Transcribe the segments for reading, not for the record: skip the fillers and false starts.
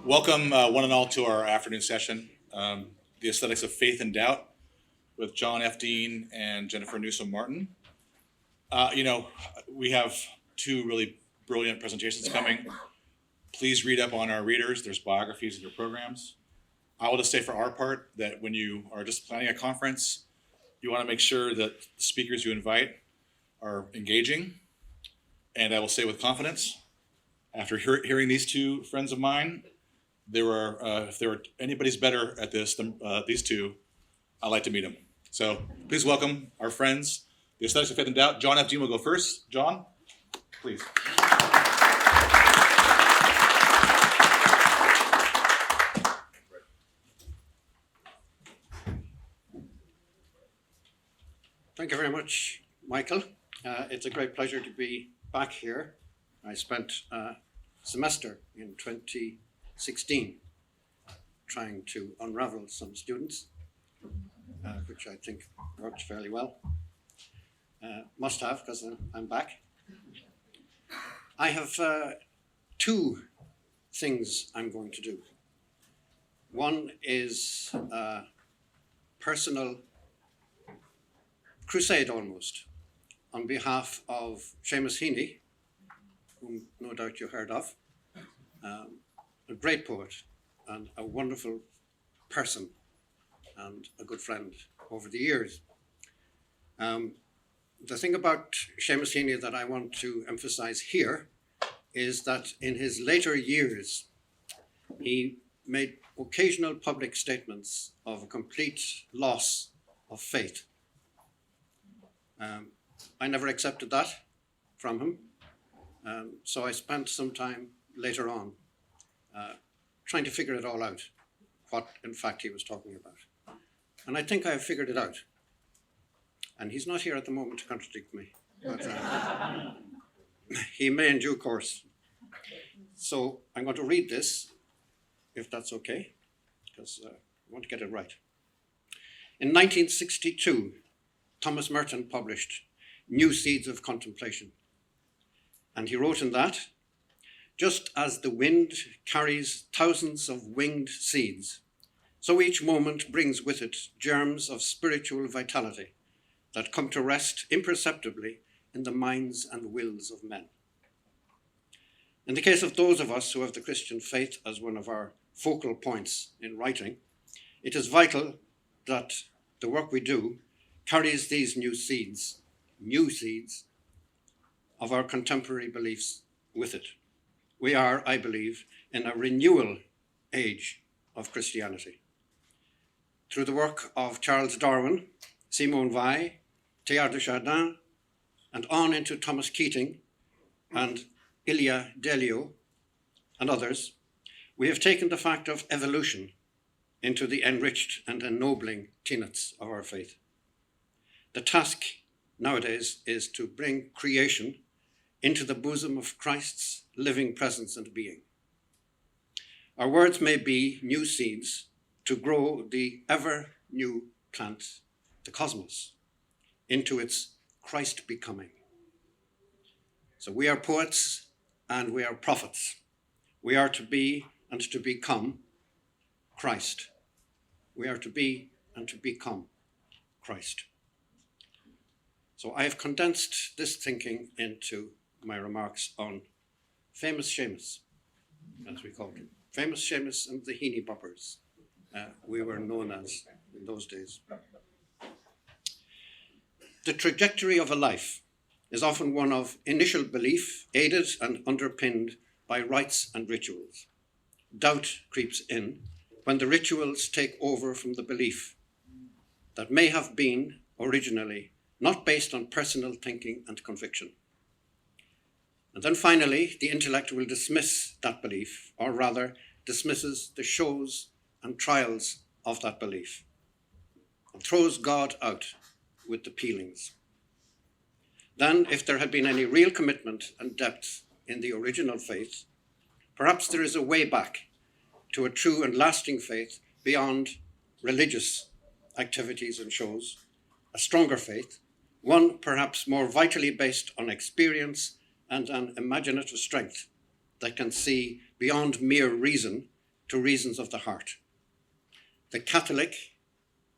Welcome, one and all, to our afternoon session, The Aesthetics of Faith and Doubt, with John F. Deane and Jennifer Newsome Martin. We have two really brilliant presentations coming. Please read up on our readers. There's biographies in your programs. I will just say for our part that when you are just planning a conference, you want to make sure that the speakers you invite are engaging. And I will say with confidence, after hearing these two friends of mine, if there were anybody's better at this than these two, I'd like to meet them. So please welcome our friends, The Aesthetics of Faith and Doubt. John F. Deane will go first. John, please. Thank you very much, Michael. It's a great pleasure to be back here. I spent a semester in 2016 trying to unravel some students, which I think worked fairly well. Must have, because I'm back. I have two things I'm going to do. One is a personal crusade almost on behalf of Seamus Heaney, whom no doubt you heard of, a great poet and a wonderful person and a good friend over the years. The thing about Seamus Heaney that I want to emphasize here is that in his later years, he made occasional public statements of a complete loss of faith. I never accepted that from him, so I spent some time later on trying to figure it all out, what in fact he was talking about. And I think I've figured it out. And he's not here at the moment to contradict me, but he may in due course. So I'm going to read this, if that's okay, because I want to get it right. In 1962, Thomas Merton published New Seeds of Contemplation. And he wrote in that, just as the wind carries thousands of winged seeds, so each moment brings with it germs of spiritual vitality that come to rest imperceptibly in the minds and wills of men. In the case of those of us who have the Christian faith as one of our focal points in writing, it is vital that the work we do carries these new seeds of our contemporary beliefs with it. We are, I believe, in a renewal age of Christianity. Through the work of Charles Darwin, Simone Weil, Teilhard de Chardin, and on into Thomas Keating and Ilia Delio and others, we have taken the fact of evolution into the enriched and ennobling tenets of our faith. The task nowadays is to bring creation into the bosom of Christ's living presence and being. Our words may be new seeds to grow the ever new plant, the cosmos, into its Christ becoming. So we are poets and we are prophets. We are to be and to become Christ. We are to be and to become Christ. So I have condensed this thinking into my remarks on famous Seamus, as we called him. Famous Seamus and the Heaney Boppers, we were known as in those days. The trajectory of a life is often one of initial belief, aided and underpinned by rites and rituals. Doubt creeps in when the rituals take over from the belief that may have been originally not based on personal thinking and conviction. And then finally, the intellect will dismiss that belief, or rather dismisses the shows and trials of that belief, and throws God out with the peelings. Then, if there had been any real commitment and depth in the original faith, perhaps there is a way back to a true and lasting faith beyond religious activities and shows, a stronger faith, one perhaps more vitally based on experience and an imaginative strength that can see beyond mere reason to reasons of the heart. The Catholic,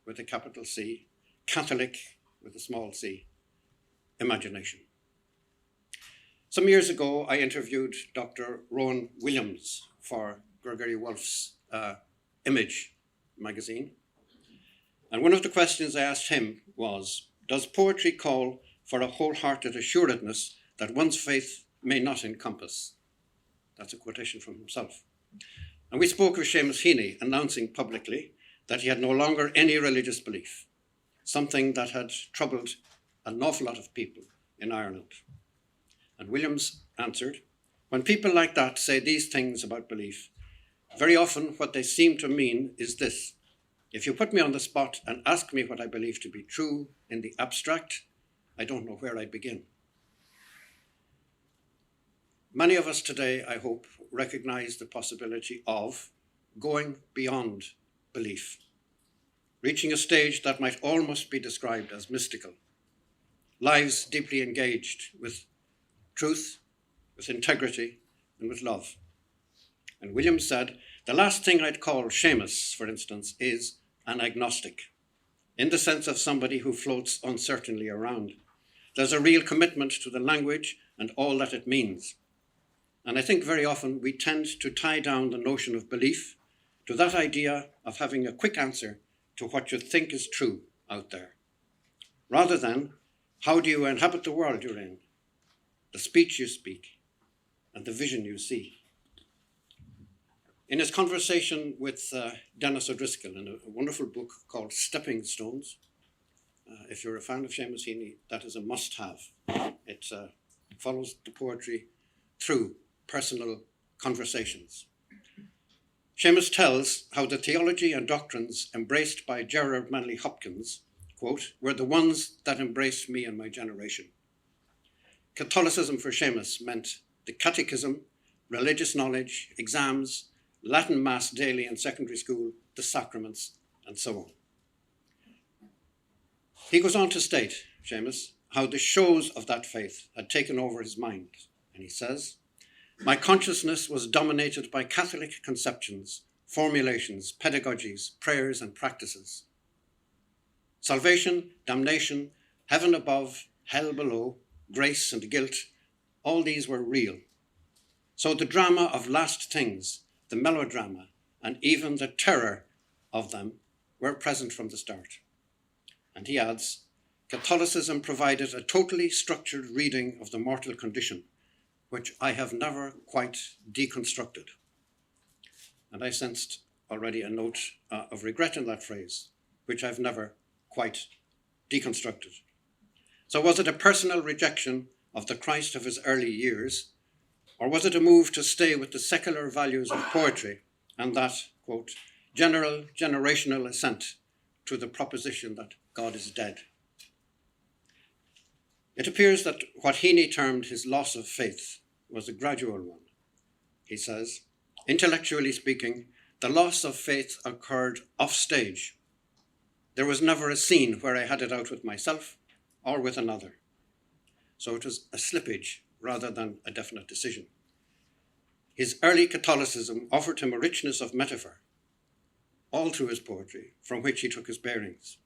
with a capital C, Catholic with a small c, imagination. Some years ago, I interviewed Dr. Rowan Williams for Gregory Wolfe's Image magazine. And one of the questions I asked him was, does poetry call for a wholehearted assuredness that one's faith may not encompass? That's a quotation from himself. And we spoke of Seamus Heaney announcing publicly that he had no longer any religious belief, something that had troubled an awful lot of people in Ireland. And Williams answered, when people like that say these things about belief, very often what they seem to mean is this: if you put me on the spot and ask me what I believe to be true in the abstract, I don't know where I'd begin. Many of us today, I hope, recognize the possibility of going beyond belief, reaching a stage that might almost be described as mystical, lives deeply engaged with truth, with integrity, and with love. And Williams said, the last thing I'd call Seamus, for instance, is an agnostic, in the sense of somebody who floats uncertainly around. There's a real commitment to the language and all that it means. And I think very often we tend to tie down the notion of belief to that idea of having a quick answer to what you think is true out there, rather than how do you inhabit the world you're in, the speech you speak, and the vision you see. In his conversation with Dennis O'Driscoll in a wonderful book called Stepping Stones, if you're a fan of Seamus Heaney, that is a must-have. It follows the poetry through personal conversations. Seamus tells how the theology and doctrines embraced by Gerard Manley Hopkins, quote, were the ones that embraced me and my generation. Catholicism for Seamus meant the catechism, religious knowledge, exams, Latin Mass daily in secondary school, the sacraments, and so on. He goes on to state, Seamus, how the shows of that faith had taken over his mind. And he says, my consciousness was dominated by Catholic conceptions, formulations, pedagogies, prayers, and practices. Salvation, damnation, heaven above, hell below, grace and guilt, all these were real. So the drama of last things, the melodrama, and even the terror of them were present from the start. And he adds, Catholicism provided a totally structured reading of the mortal condition, which I have never quite deconstructed. And I sensed already a note of regret in that phrase, which I've never quite deconstructed. So was it a personal rejection of the Christ of his early years, or was it a move to stay with the secular values of poetry and that, quote, generational assent to the proposition that God is dead? It appears that what Heaney termed his loss of faith was a gradual one. He says, intellectually speaking, the loss of faith occurred off stage. There was never a scene where I had it out with myself or with another. So it was a slippage rather than a definite decision. His early Catholicism offered him a richness of metaphor, all through his poetry, from which he took his bearings.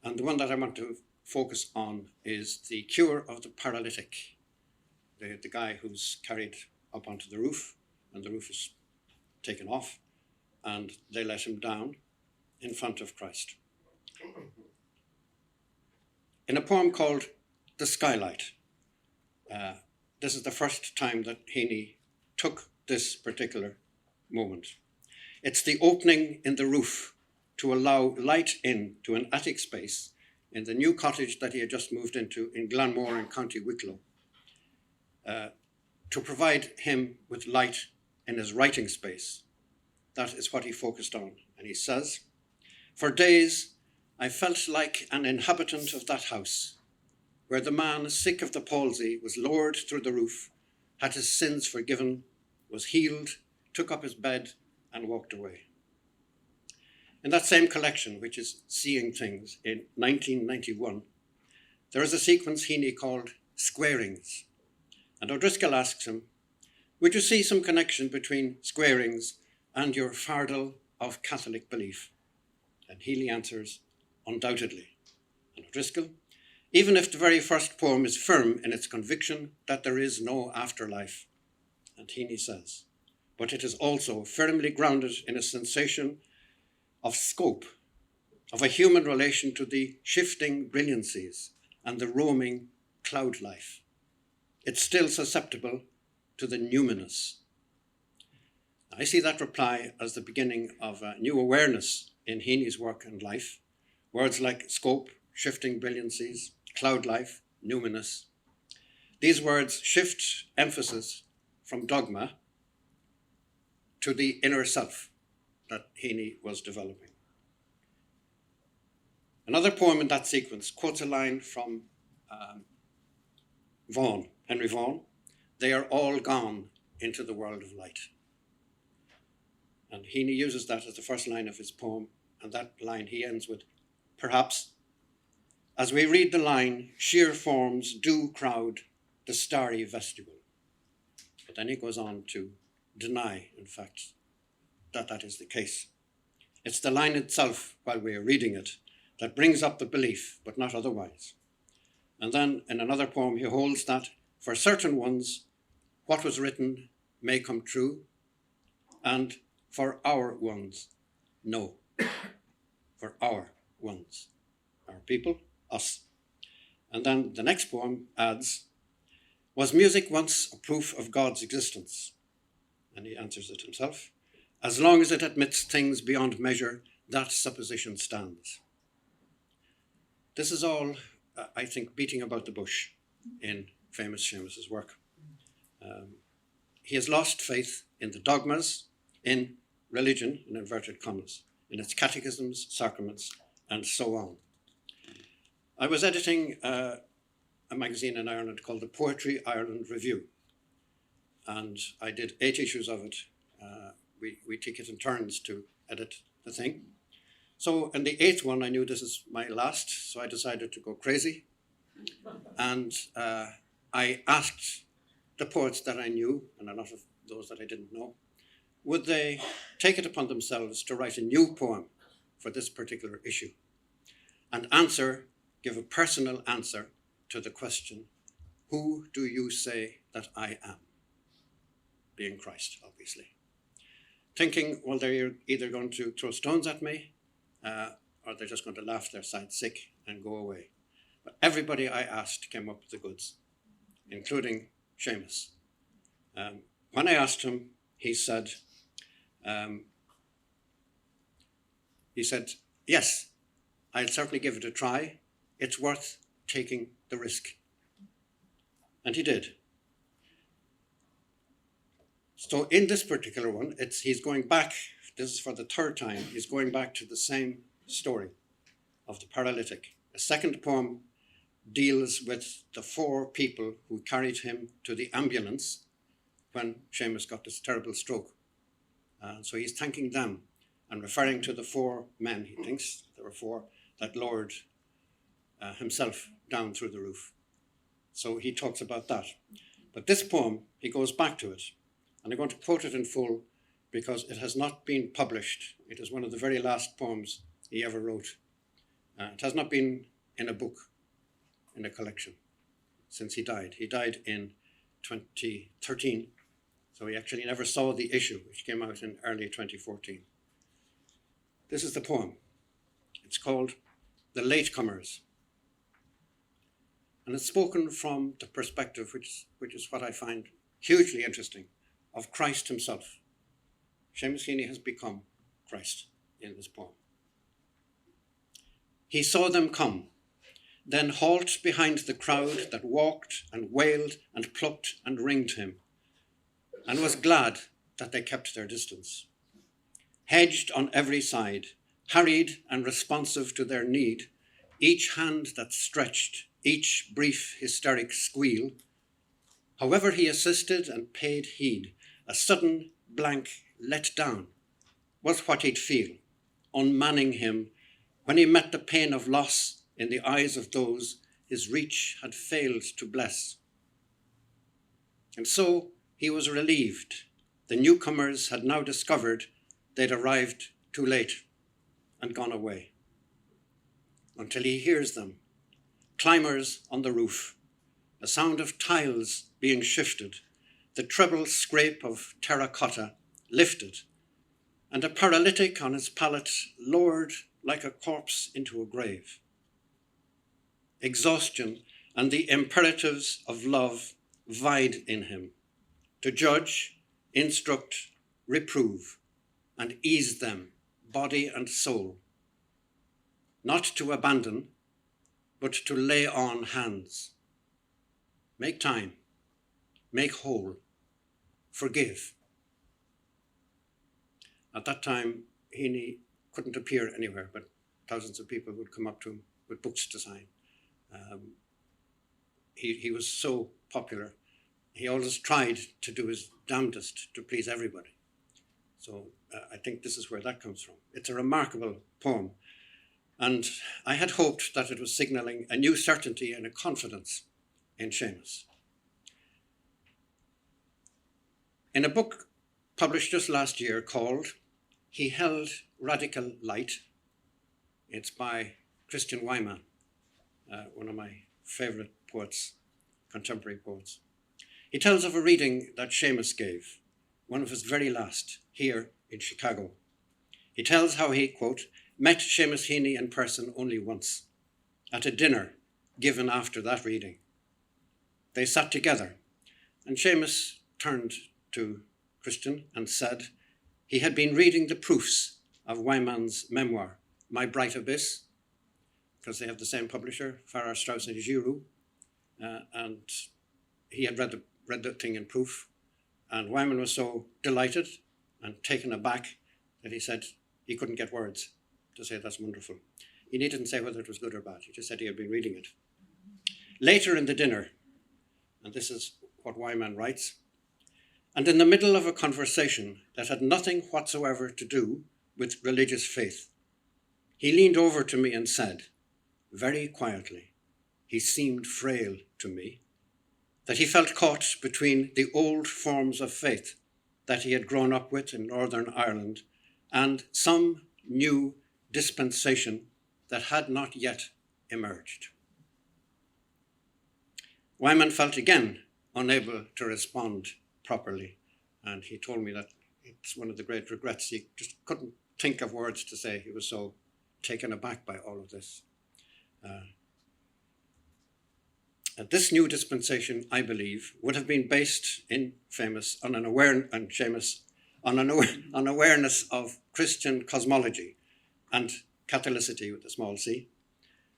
And the one that I want to focus on is the cure of the paralytic, the guy who's carried up onto the roof, and the roof is taken off, and they let him down in front of Christ. In a poem called The Skylight, this is the first time that Heaney took this particular moment. It's the opening in the roof to allow light in to an attic space in the new cottage that he had just moved into in Glanmore in County Wicklow, to provide him with light in his writing space. That is what he focused on. And he says, for days I felt like an inhabitant of that house, where the man sick of the palsy was lowered through the roof, had his sins forgiven, was healed, took up his bed, and walked away. In that same collection, which is Seeing Things, in 1991, there is a sequence Heaney called Squarings. And O'Driscoll asks him, would you see some connection between Squarings and your fardel of Catholic belief? And Healy answers, undoubtedly. And O'Driscoll, even if the very first poem is firm in its conviction that there is no afterlife. And Heaney says, but it is also firmly grounded in a sensation of scope, of a human relation to the shifting brilliancies and the roaming cloud life. It's still susceptible to the numinous. I see that reply as the beginning of a new awareness in Heaney's work and life. Words like scope, shifting brilliancies, cloud life, numinous. These words shift emphasis from dogma to the inner self that Heaney was developing. Another poem in that sequence quotes a line from Vaughan, Henry Vaughan, "They are all gone into the world of light." And Heaney uses that as the first line of his poem, and that line he ends with, perhaps, as we read the line, sheer forms do crowd the starry vestibule. But then he goes on to deny, in fact, that that is the case. It's the line itself, while we are reading it, that brings up the belief, but not otherwise. And then in another poem, he holds that for certain ones, what was written may come true, and for our ones, no. For our ones, our people, us. And then the next poem adds, was music once a proof of God's existence? And he answers it himself. As long as it admits things beyond measure, that supposition stands. This is all, I think, beating about the bush in famous Seamus's work. He has lost faith in the dogmas, in religion, in inverted commas, in its catechisms, sacraments, and so on. I was editing a magazine in Ireland called the Poetry Ireland Review, and I did 8 issues of it. We take it in turns to edit the thing. So in the 8th one, I knew this is my last, so I decided to go crazy. And I asked the poets that I knew, and a lot of those that I didn't know, would they take it upon themselves to write a new poem for this particular issue and give a personal answer to the question, who do you say that I am? Being Christ, obviously. Thinking, well, they're either going to throw stones at me or they're just going to laugh their side sick and go away. But everybody I asked came up with the goods, including Seamus. When I asked him, he said, yes, I'll certainly give it a try. It's worth taking the risk. And he did. So in this particular one, he's going back, this is for the 3rd time, he's going back to the same story of the paralytic. A second poem deals with the 4 people who carried him to the ambulance when Seamus got this terrible stroke. So he's thanking them and referring to the 4 men, he thinks, there were 4, that lowered himself down through the roof. So he talks about that. But this poem, he goes back to it. And I'm going to quote it in full because it has not been published. It is one of the very last poems he ever wrote. It has not been in a book, in a collection, since he died. He died in 2013, so he actually never saw the issue, which came out in early 2014. This is the poem. It's called The Latecomers. And it's spoken from the perspective, which is what I find hugely interesting, of Christ himself. Seamus Heaney has become Christ in this poem. He saw them come, then halt behind the crowd that walked and wailed and plucked and ringed him, and was glad that they kept their distance. Hedged on every side, harried and responsive to their need, each hand that stretched, each brief hysteric squeal, however he assisted and paid heed, a sudden blank let down was what he'd feel, unmanning him when he met the pain of loss in the eyes of those his reach had failed to bless. And so he was relieved. The newcomers had now discovered they'd arrived too late and gone away. Until he hears them, climbers on the roof, a sound of tiles being shifted, the treble scrape of terracotta lifted, and a paralytic on his pallet lowered like a corpse into a grave. Exhaustion and the imperatives of love vied in him to judge, instruct, reprove, and ease them, body and soul, not to abandon, but to lay on hands. Make time, make whole, forgive. At that time, Heaney couldn't appear anywhere, but thousands of people would come up to him with books to sign. He was so popular. He always tried to do his damnedest to please everybody. So I think this is where that comes from. It's a remarkable poem. And I had hoped that it was signalling a new certainty and a confidence in Seamus. In a book published just last year called He Held Radical Light, it's by Christian Wyman, one of my favourite poets, contemporary poets. He tells of a reading that Seamus gave, one of his very last, here in Chicago. He tells how he, quote, met Seamus Heaney in person only once, at a dinner given after that reading. They sat together, and Seamus turned to Christian and said he had been reading the proofs of Wyman's memoir, My Bright Abyss, because they have the same publisher, Farrar, Straus and Giroux, and he had read the thing in proof, and Wyman was so delighted and taken aback that he said he couldn't get words to say that's wonderful. He didn't say whether it was good or bad, he just said he had been reading it. Later in the dinner, and this is what Wyman writes, and in the middle of a conversation that had nothing whatsoever to do with religious faith, he leaned over to me and said, very quietly, he seemed frail to me, that he felt caught between the old forms of faith that he had grown up with in Northern Ireland and some new dispensation that had not yet emerged. Wyman felt again unable to respond properly, and he told me that it's one of the great regrets. He just couldn't think of words to say. He was so taken aback by all of this. This new dispensation, I believe, would have been based in Seamus on an awareness of Christian cosmology and Catholicity with a small c,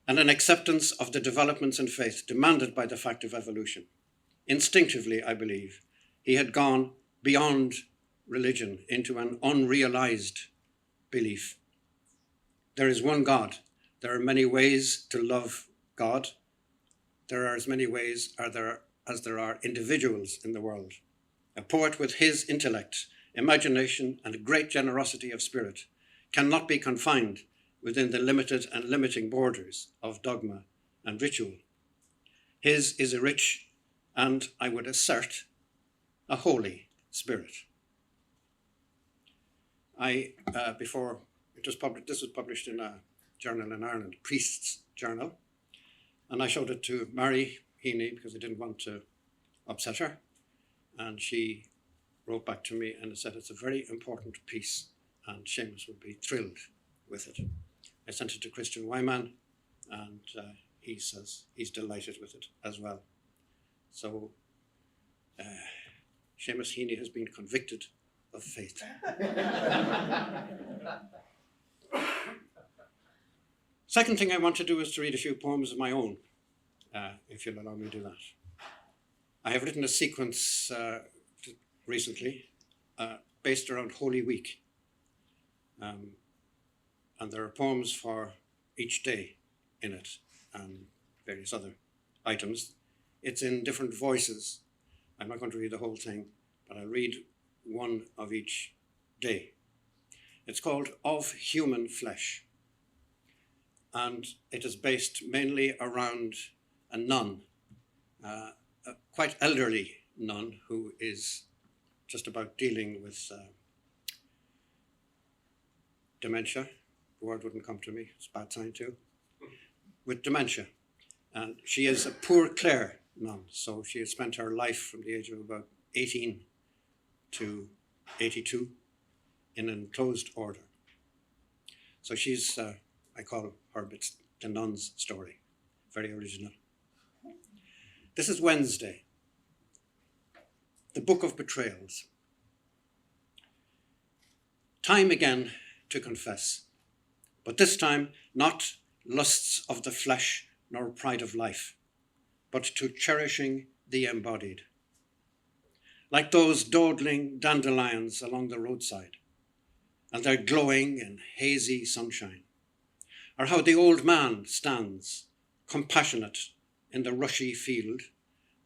and an acceptance of the developments in faith demanded by the fact of evolution. Instinctively, I believe, he had gone beyond religion into an unrealized belief. There is one God. There are many ways to love God. There are as many ways as there are individuals in the world. A poet with his intellect, imagination, and great generosity of spirit cannot be confined within the limited and limiting borders of dogma and ritual. His is a rich and, I would assert, a holy spirit. Before it was published, this was published in a journal in Ireland, Priest's Journal, and I showed it to Mary Heaney because I didn't want to upset her, and she wrote back to me and said it's a very important piece and Seamus would be thrilled with it. I sent it to Christian Wyman, and he says he's delighted with it as well. So Seamus Heaney has been convicted of faith. Second thing I want to do is to read a few poems of my own, if you'll allow me to do that. I have written a sequence recently based around Holy Week. And there are poems for each day in it and various other items. It's in different voices. I'm not going to read the whole thing, but I'll read one of each day. It's called Of Human Flesh. And it is based mainly around a nun, a quite elderly nun who is just about dealing with dementia. The word wouldn't come to me, it's a bad sign too. With dementia. And she is a poor Clare nun, so she has spent her life from the age of about 18 to 82 in an enclosed order. So she's, I call her bits the nun's story, very original. This is Wednesday, the Book of Betrayals. Time again to confess, but this time not lusts of the flesh nor pride of life, but to cherishing the embodied. Like those dawdling dandelions along the roadside, and they're glowing in hazy sunshine, or how the old man stands, compassionate in the rushy field,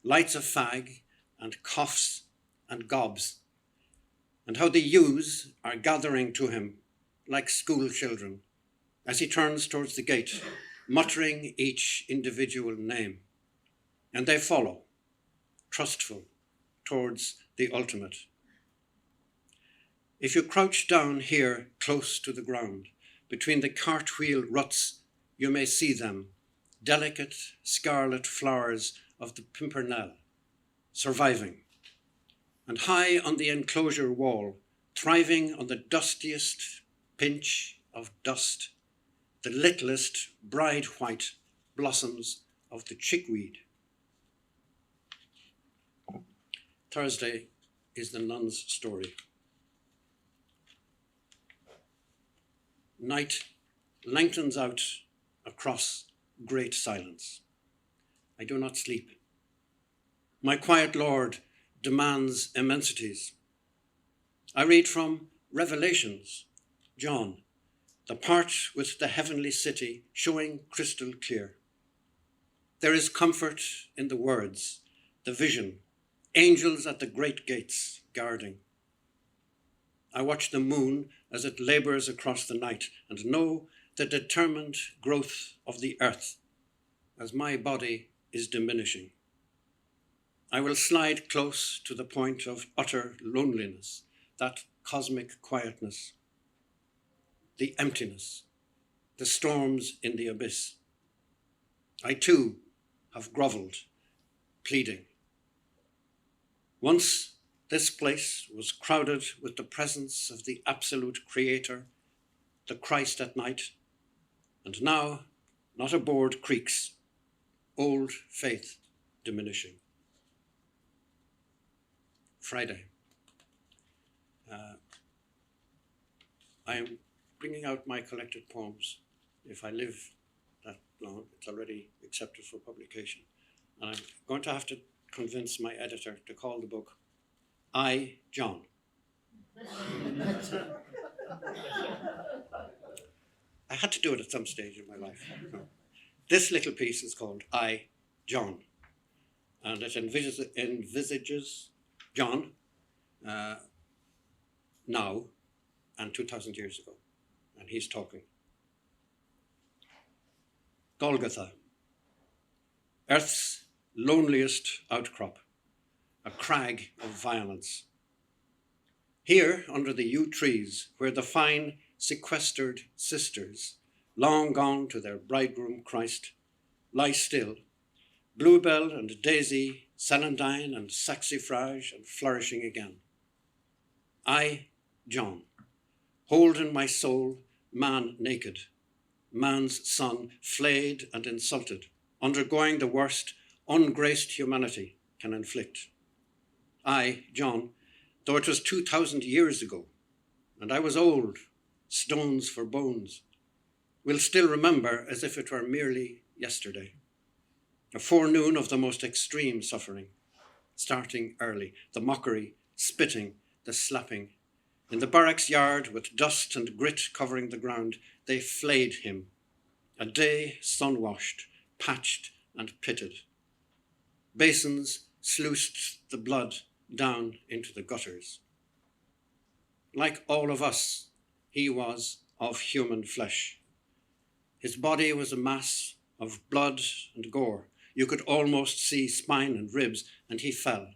lights a fag and coughs and gobs, and how the ewes are gathering to him like school children as he turns towards the gate, muttering each individual name, and they follow, trustful, towards the ultimate. If you crouch down here close to the ground, between the cartwheel ruts, you may see them, delicate scarlet flowers of the pimpernel, surviving. And high on the enclosure wall, thriving on the dustiest pinch of dust, the littlest bride white blossoms of the chickweed. Thursday is the nun's story. Night lengthens out across great silence. I do not sleep. My quiet Lord demands immensities. I read from Revelations, John, the part with the heavenly city showing crystal clear. There is comfort in the words, the vision, angels at the great gates guarding. I watch the moon as it labors across the night and know the determined growth of the earth as my body is diminishing. I will slide close to the point of utter loneliness, that cosmic quietness, the emptiness, the storms in the abyss. I too have grovelled, pleading. Once this place was crowded with the presence of the absolute Creator, the Christ at night, and now not a board creaks, old faith diminishing. Friday. I am bringing out my collected poems. If I live that long, it's already accepted for publication. And I'm going to have to convince my editor to call the book I, John. I had to do it at some stage in my life. This little piece is called I, John. And it envisages John now and 2,000 years ago. And he's talking. Golgotha, Earth's loneliest outcrop, a crag of violence. Here, under the yew trees, where the fine sequestered sisters, long gone to their bridegroom Christ, lie still, bluebell and daisy, celandine and saxifrage, and flourishing again. I, John, hold in my soul man naked, man's son flayed and insulted, undergoing the worst ungraced humanity can inflict. I, John, though it was 2,000 years ago, and I was old, stones for bones, will still remember as if it were merely yesterday. A forenoon of the most extreme suffering, starting early, the mockery, spitting, the slapping. In the barracks yard, with dust and grit covering the ground, they flayed him. A day sun-washed, patched and pitted. Basins sluiced the blood down into the gutters. Like all of us, he was of human flesh. His body was a mass of blood and gore. You could almost see spine and ribs, and he fell,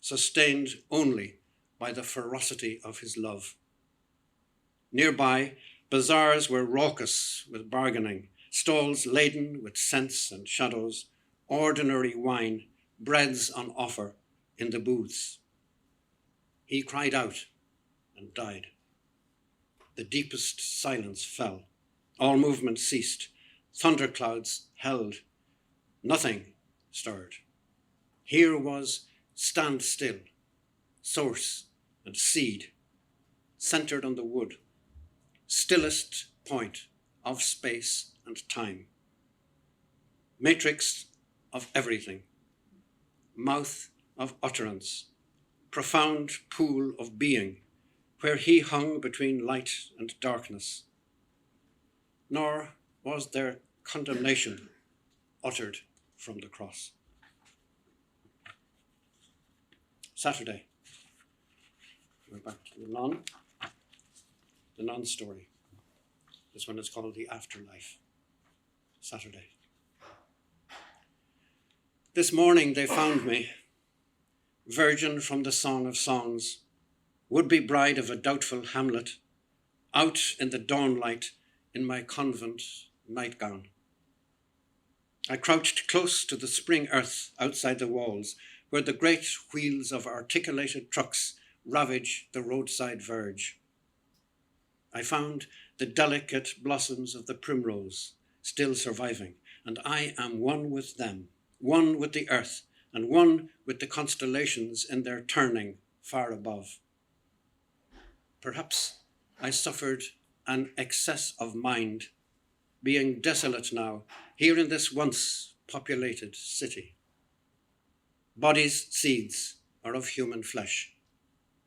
sustained only by the ferocity of his love. Nearby, Bazaars were raucous with bargaining, stalls laden with scents and shadows, ordinary wine, breads on offer in the booths. He cried out and died. The deepest silence fell. All movement ceased. Thunderclouds held. Nothing stirred. Here was stand still, source and seed, centered on the wood, stillest point of space and time, matrix of everything, mouth of utterance, profound pool of being, where he hung between light and darkness. Nor was there condemnation uttered from the cross. Saturday, we're back to the nun story. This one is called The Afterlife. Saturday. This morning they found me, virgin from the Song of Songs, would-be bride of a doubtful hamlet, out in the dawnlight in my convent nightgown. I crouched close to the spring earth outside the walls, where the great wheels of articulated trucks ravage the roadside verge. I found the delicate blossoms of the primrose still surviving, and I am one with them, one with the earth, and one with the constellations in their turning far above. Perhaps I suffered an excess of mind, being desolate now, here in this once populated city. Bodies' seeds are of human flesh.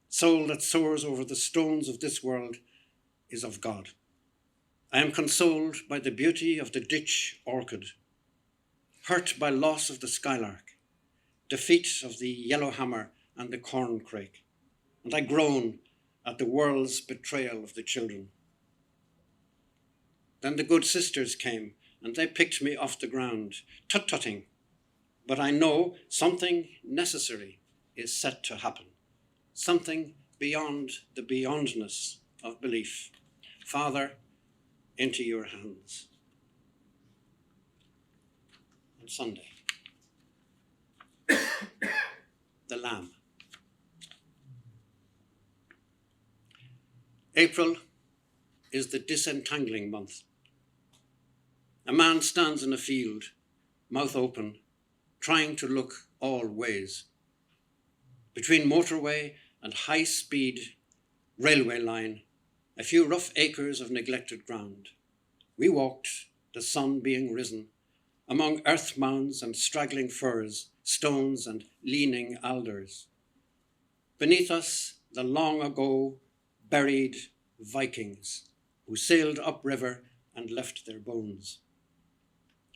Soul that soars over the stones of this world is of God. I am consoled by the beauty of the ditch orchid, hurt by loss of the skylark, defeat of the yellowhammer and the corncrake, and I groan at the world's betrayal of the children. Then the good sisters came, and they picked me off the ground, tut-tutting, but I know something necessary is set to happen, something beyond the beyondness of belief. Father, into your hands. On Sunday, the Lamb. April is the disentangling month. A man stands in a field, mouth open, trying to look all ways. Between motorway and high-speed railway line, a few rough acres of neglected ground. We walked, the sun being risen, among earth mounds and straggling firs, stones and leaning alders. Beneath us, the long ago buried Vikings who sailed upriver and left their bones.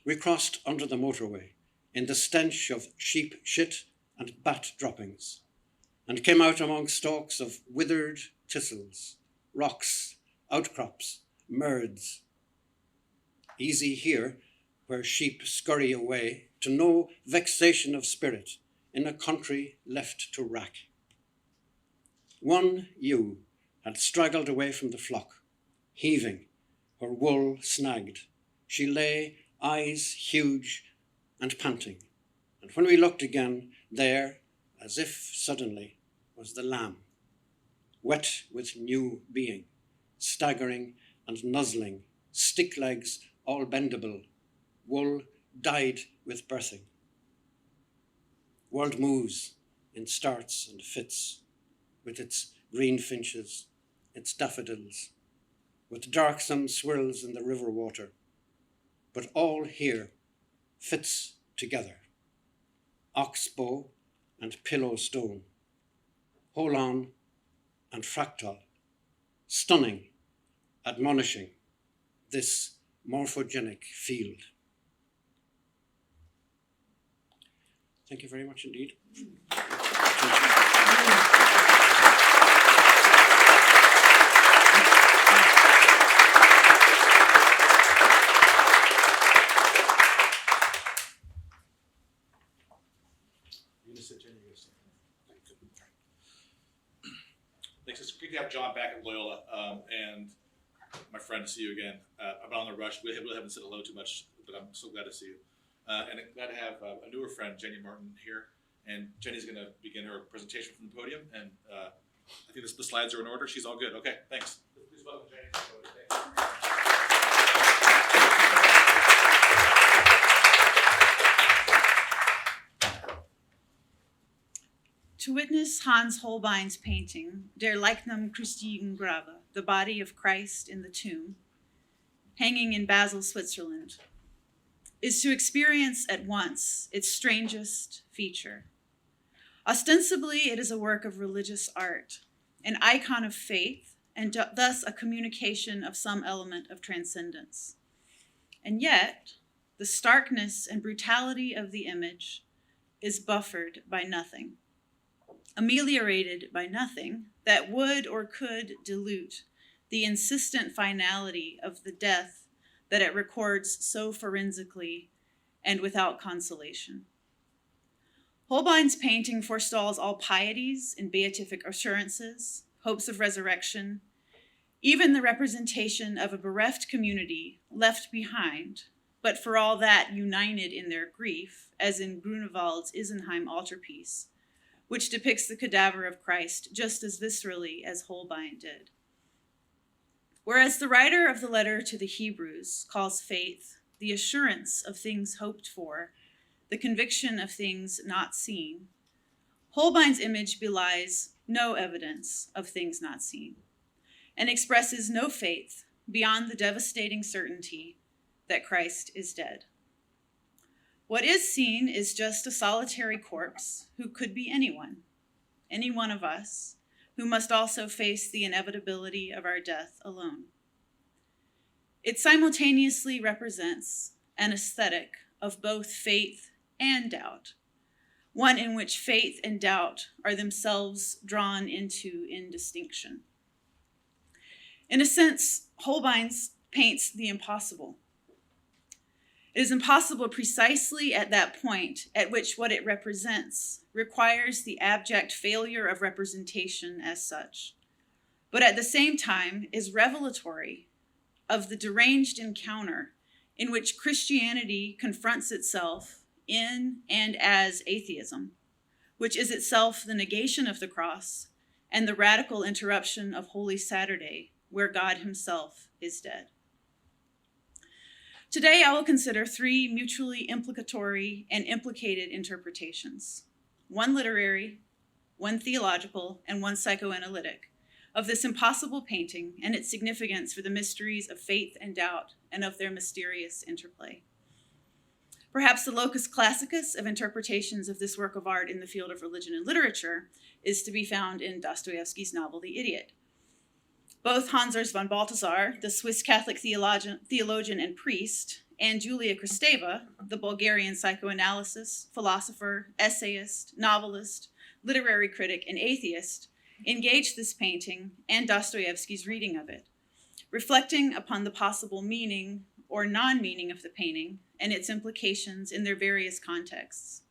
We crossed under the motorway in the stench of sheep shit and bat droppings, and came out among stalks of withered thistles, rocks, outcrops, merds. Easy here, where sheep scurry away to no vexation of spirit in a country left to rack. One ewe had straggled away from the flock, heaving, her wool snagged. She lay, eyes huge and panting, and when we looked again, there, as if suddenly, was the lamb, wet with new being, staggering and nuzzling, stick legs all bendable, wool dyed with birthing. World moves in starts and fits, with its green finches, its daffodils, with darksome swirls in the river water, but all here fits together. Oxbow and pillow stone, holon and fractal, stunning, admonishing, this morphogenic field. Thank you very much indeed. Thanks. It's great to have John back at Loyola, and my friend, to see you again. I'm on the rush. We really haven't said hello too much, but I'm so glad to see you. And I'm glad to have a newer friend, Jenny Martin, here. And Jenny's going to begin her presentation from the podium. And I think the slides are in order. She's all good. Okay, thanks. Please welcome Jenny to the podium. Thank you. To witness Hans Holbein's painting, Der Leichnam Christi in Grave, the body of Christ in the tomb, hanging in Basel, Switzerland, is to experience at once its strangest feature. Ostensibly, it is a work of religious art, an icon of faith, and thus a communication of some element of transcendence. And yet, the starkness and brutality of the image is buffered by nothing, ameliorated by nothing that would or could dilute the insistent finality of the death that it records so forensically and without consolation. Holbein's painting forestalls all pieties and beatific assurances, hopes of resurrection, even the representation of a bereft community left behind, but for all that united in their grief, as in Grunewald's Isenheim altarpiece, which depicts the cadaver of Christ just as viscerally as Holbein did. Whereas the writer of the letter to the Hebrews calls faith the assurance of things hoped for, the conviction of things not seen, Holbein's image belies no evidence of things not seen and expresses no faith beyond the devastating certainty that Christ is dead. What is seen is just a solitary corpse who could be anyone, any one of us, who must also face the inevitability of our death alone. It simultaneously represents an aesthetic of both faith and doubt, one in which faith and doubt are themselves drawn into indistinction. In a sense, Holbein paints the impossible. It is impossible precisely at that point at which what it represents requires the abject failure of representation as such, but at the same time is revelatory of the deranged encounter in which Christianity confronts itself in and as atheism, which is itself the negation of the cross and the radical interruption of Holy Saturday, where God himself is dead. Today, I will consider three mutually implicatory and implicated interpretations, one literary, one theological, and one psychoanalytic, of this impossible painting and its significance for the mysteries of faith and doubt and of their mysterious interplay. Perhaps the locus classicus of interpretations of this work of art in the field of religion and literature is to be found in Dostoevsky's novel, The Idiot. Both Hans Urs von Balthasar, the Swiss Catholic theologian and priest, and Julia Kristeva, the Bulgarian psychoanalyst, philosopher, essayist, novelist, literary critic, and atheist, engaged this painting and Dostoevsky's reading of it, reflecting upon the possible meaning or non-meaning of the painting and its implications in their various contexts.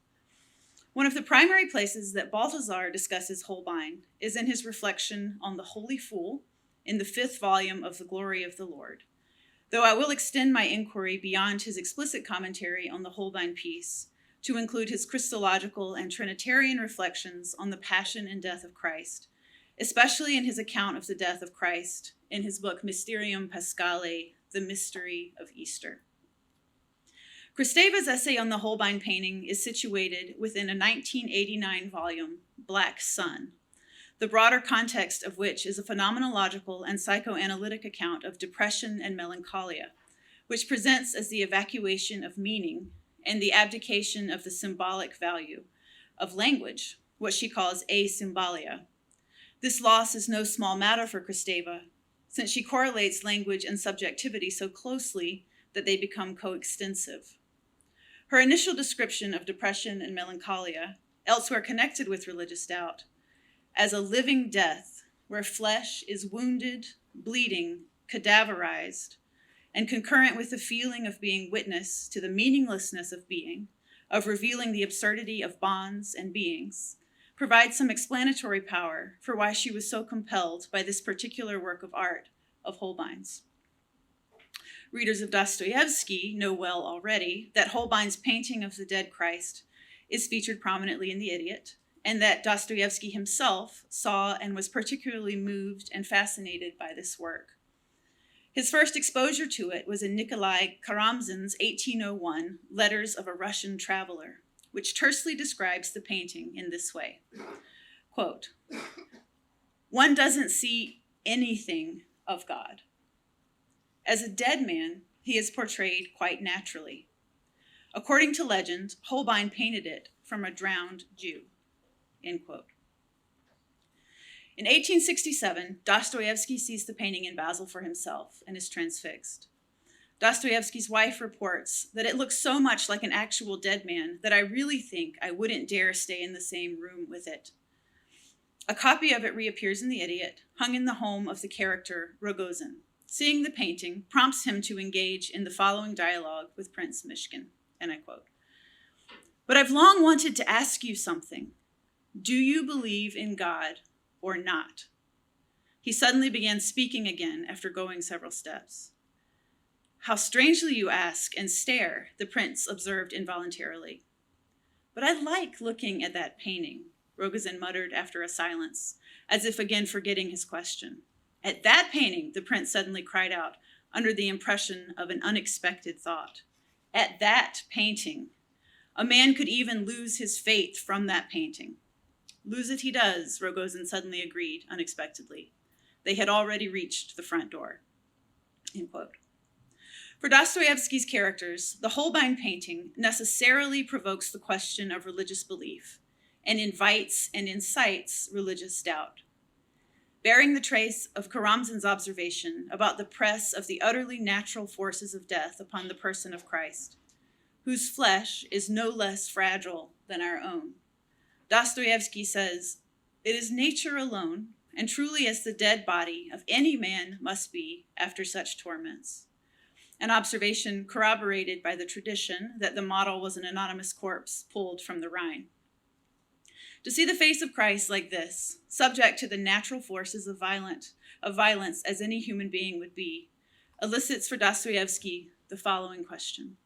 One of the primary places that Balthasar discusses Holbein is in his reflection on the Holy Fool in the 5th volume of The Glory of the Lord, though I will extend my inquiry beyond his explicit commentary on the Holbein piece to include his Christological and Trinitarian reflections on the passion and death of Christ, especially in his account of the death of Christ in his book Mysterium Paschale, The Mystery of Easter. Kristeva's essay on the Holbein painting is situated within a 1989 volume, Black Sun, the broader context of which is a phenomenological and psychoanalytic account of depression and melancholia, which presents as the evacuation of meaning and the abdication of the symbolic value of language, what she calls asymbolia. This loss is no small matter for Kristeva, since she correlates language and subjectivity so closely that they become coextensive. Her initial description of depression and melancholia, elsewhere connected with religious doubt, as a living death where flesh is wounded, bleeding, cadaverized, and concurrent with the feeling of being witness to the meaninglessness of being, of revealing the absurdity of bonds and beings, provides some explanatory power for why she was so compelled by this particular work of art of Holbein's. Readers of Dostoevsky know well already that Holbein's painting of the dead Christ is featured prominently in The Idiot, and that Dostoevsky himself saw and was particularly moved and fascinated by this work. His first exposure to it was in Nikolai Karamzin's 1801 Letters of a Russian Traveler, which tersely describes the painting in this way. Quote, "One doesn't see anything of God. As a dead man, he is portrayed quite naturally. According to legend, Holbein painted it from a drowned Jew." End quote. In 1867, Dostoevsky sees the painting in Basel for himself and is transfixed. Dostoevsky's wife reports that it looks so much like an actual dead man that I really think I wouldn't dare stay in the same room with it. A copy of it reappears in The Idiot, hung in the home of the character Rogozin. Seeing the painting prompts him to engage in the following dialogue with Prince Myshkin, and I quote, "But I've long wanted to ask you something. Do you believe in God or not?" He suddenly began speaking again after going several steps. "How strangely you ask and stare," the prince observed involuntarily. "But I like looking at that painting," Rogozin muttered after a silence, as if again forgetting his question. "At that painting," the prince suddenly cried out, under the impression of an unexpected thought. "At that painting. A man could even lose his faith from that painting." "Lose it he does," Rogozin suddenly agreed unexpectedly. They had already reached the front door. End quote. For Dostoevsky's characters, the Holbein painting necessarily provokes the question of religious belief and invites and incites religious doubt. Bearing the trace of Karamzin's observation about the press of the utterly natural forces of death upon the person of Christ, whose flesh is no less fragile than our own, Dostoevsky says, "It is nature alone, and truly as the dead body of any man must be after such torments." An observation corroborated by the tradition that the model was an anonymous corpse pulled from the Rhine. To see the face of Christ like this, subject to the natural forces of violence as any human being would be, elicits for Dostoevsky the following question.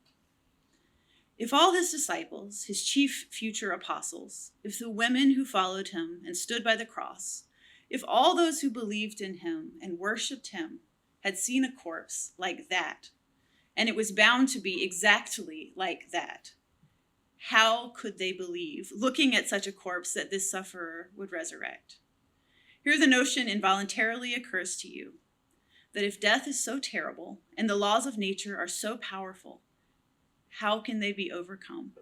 If all his disciples, his chief future apostles, if the women who followed him and stood by the cross, if all those who believed in him and worshipped him had seen a corpse like that, and it was bound to be exactly like that, how could they believe, looking at such a corpse, that this sufferer would resurrect? Here the notion involuntarily occurs to you that if death is so terrible and the laws of nature are so powerful, how can they be overcome?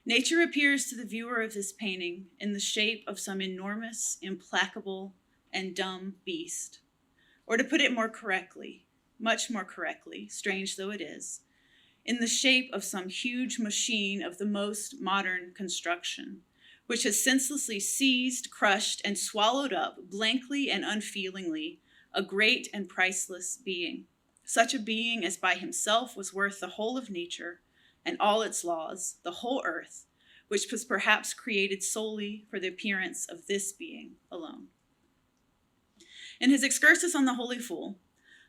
Nature appears to the viewer of this painting in the shape of some enormous, implacable, and dumb beast. Or to put it more correctly, much more correctly, strange though it is, in the shape of some huge machine of the most modern construction, which has senselessly seized, crushed, and swallowed up, blankly and unfeelingly, a great and priceless being. Such a being as by himself was worth the whole of nature and all its laws, the whole earth, which was perhaps created solely for the appearance of this being alone. In his excursus on the Holy Fool,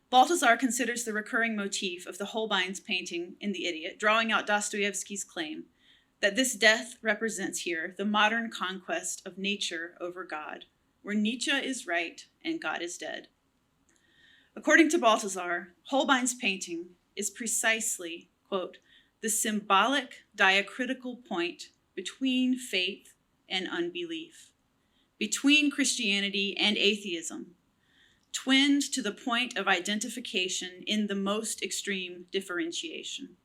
Balthazar considers the recurring motif of the Holbein's painting in The Idiot, drawing out Dostoevsky's claim that this death represents here the modern conquest of nature over God, where Nietzsche is right and God is dead. According to Balthazar, Holbein's painting is precisely, quote, the symbolic diacritical point between faith and unbelief, between Christianity and atheism, twinned to the point of identification in the most extreme differentiation.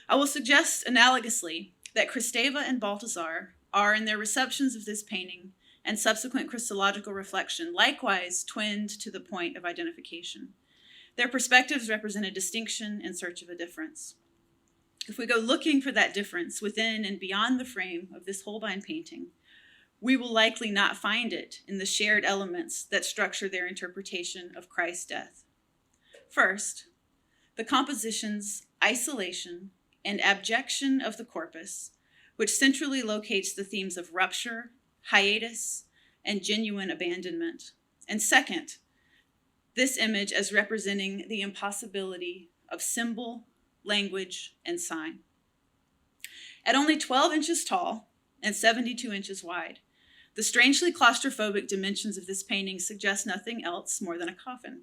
I will suggest analogously that Kristeva and Balthazar are, in their receptions of this painting and subsequent Christological reflection, likewise twinned to the point of identification. Their perspectives represent a distinction in search of a difference. If we go looking for that difference within and beyond the frame of this Holbein painting, we will likely not find it in the shared elements that structure their interpretation of Christ's death. First, the composition's isolation and abjection of the corpus, which centrally locates the themes of rupture, hiatus, and genuine abandonment. And second, this image as representing the impossibility of symbol, language, and sign. At only 12 inches tall and 72 inches wide, the strangely claustrophobic dimensions of this painting suggest nothing else more than a coffin.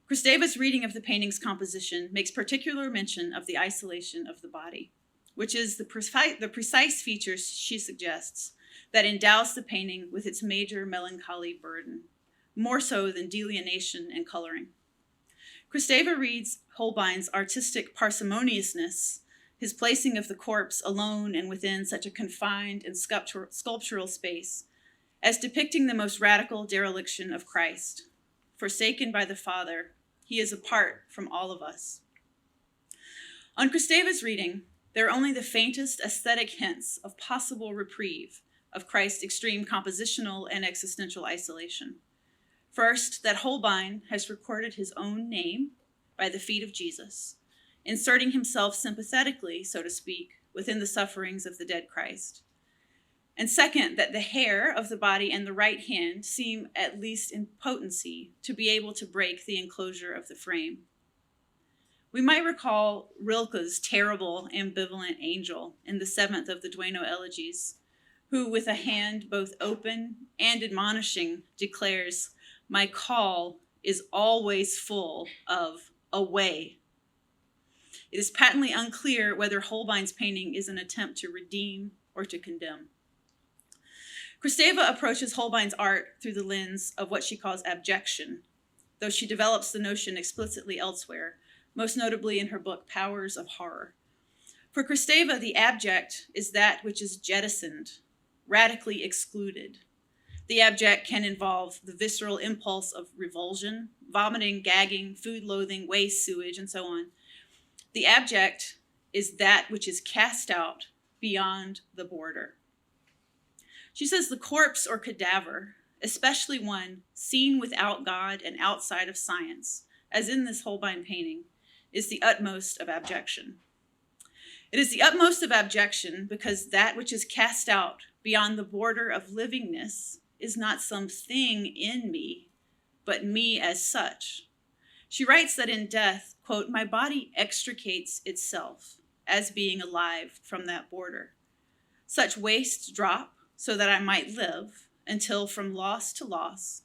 Kristeva's reading of the painting's composition makes particular mention of the isolation of the body, which is the precise features she suggests that endows the painting with its major melancholy burden, more so than delineation and coloring. Kristeva reads Holbein's artistic parsimoniousness, his placing of the corpse alone and within such a confined and sculptural space, as depicting the most radical dereliction of Christ. Forsaken by the Father, he is apart from all of us. On Kristeva's reading, there are only the faintest aesthetic hints of possible reprieve of Christ's extreme compositional and existential isolation. First, that Holbein has recorded his own name by the feet of Jesus, inserting himself sympathetically, so to speak, within the sufferings of the dead Christ. And second, that the hair of the body and the right hand seem, at least in potency, to be able to break the enclosure of the frame. We might recall Rilke's terrible, ambivalent angel in the seventh of the Duino elegies, who, with a hand both open and admonishing, declares, "My call is always full of away." It is patently unclear whether Holbein's painting is an attempt to redeem or to condemn. Kristeva approaches Holbein's art through the lens of what she calls abjection, though she develops the notion explicitly elsewhere, most notably in her book Powers of Horror. For Kristeva, the abject is that which is jettisoned, radically excluded. The abject can involve the visceral impulse of revulsion, vomiting, gagging, food loathing, waste, sewage, and so on. The abject is that which is cast out beyond the border. She says the corpse or cadaver, especially one seen without God and outside of science, as in this Holbein painting, is the utmost of abjection. It is the utmost of abjection because that which is cast out beyond the border of livingness is not some thing in me, but me as such. She writes that in death, quote, "My body extricates itself as being alive from that border. Such wastes drop so that I might live until from loss to loss,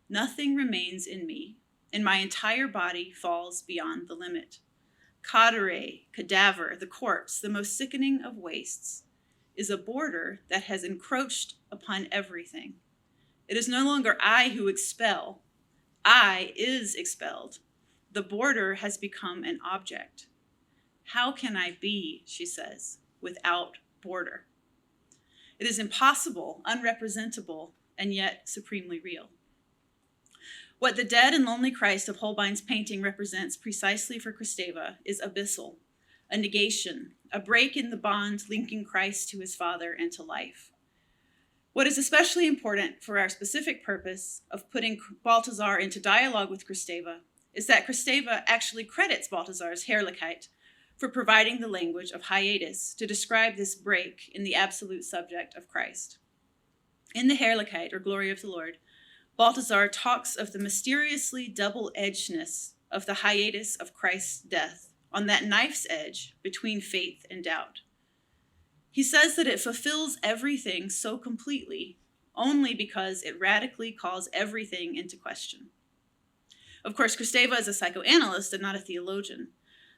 nothing remains in me, and my entire body falls beyond the limit. Cadere, cadaver, the corpse, the most sickening of wastes, is a border that has encroached upon everything. It is no longer I who expel. I is expelled. The border has become an object. How can I be," she says, "without border? It is impossible, unrepresentable, and yet supremely real." What the dead and lonely Christ of Holbein's painting represents precisely for Kristeva is abyssal, a negation, a break in the bond linking Christ to his Father and to life. What is especially important for our specific purpose of putting Balthasar into dialogue with Kristeva is that Kristeva actually credits Balthasar's Herrlichkeit for providing the language of hiatus to describe this break in the absolute subject of Christ. In the Herrlichkeit, or Glory of the Lord, Balthasar talks of the mysteriously double-edgedness of the hiatus of Christ's death on that knife's edge between faith and doubt. He says that it fulfills everything so completely only because it radically calls everything into question. Of course, Kristeva is a psychoanalyst and not a theologian.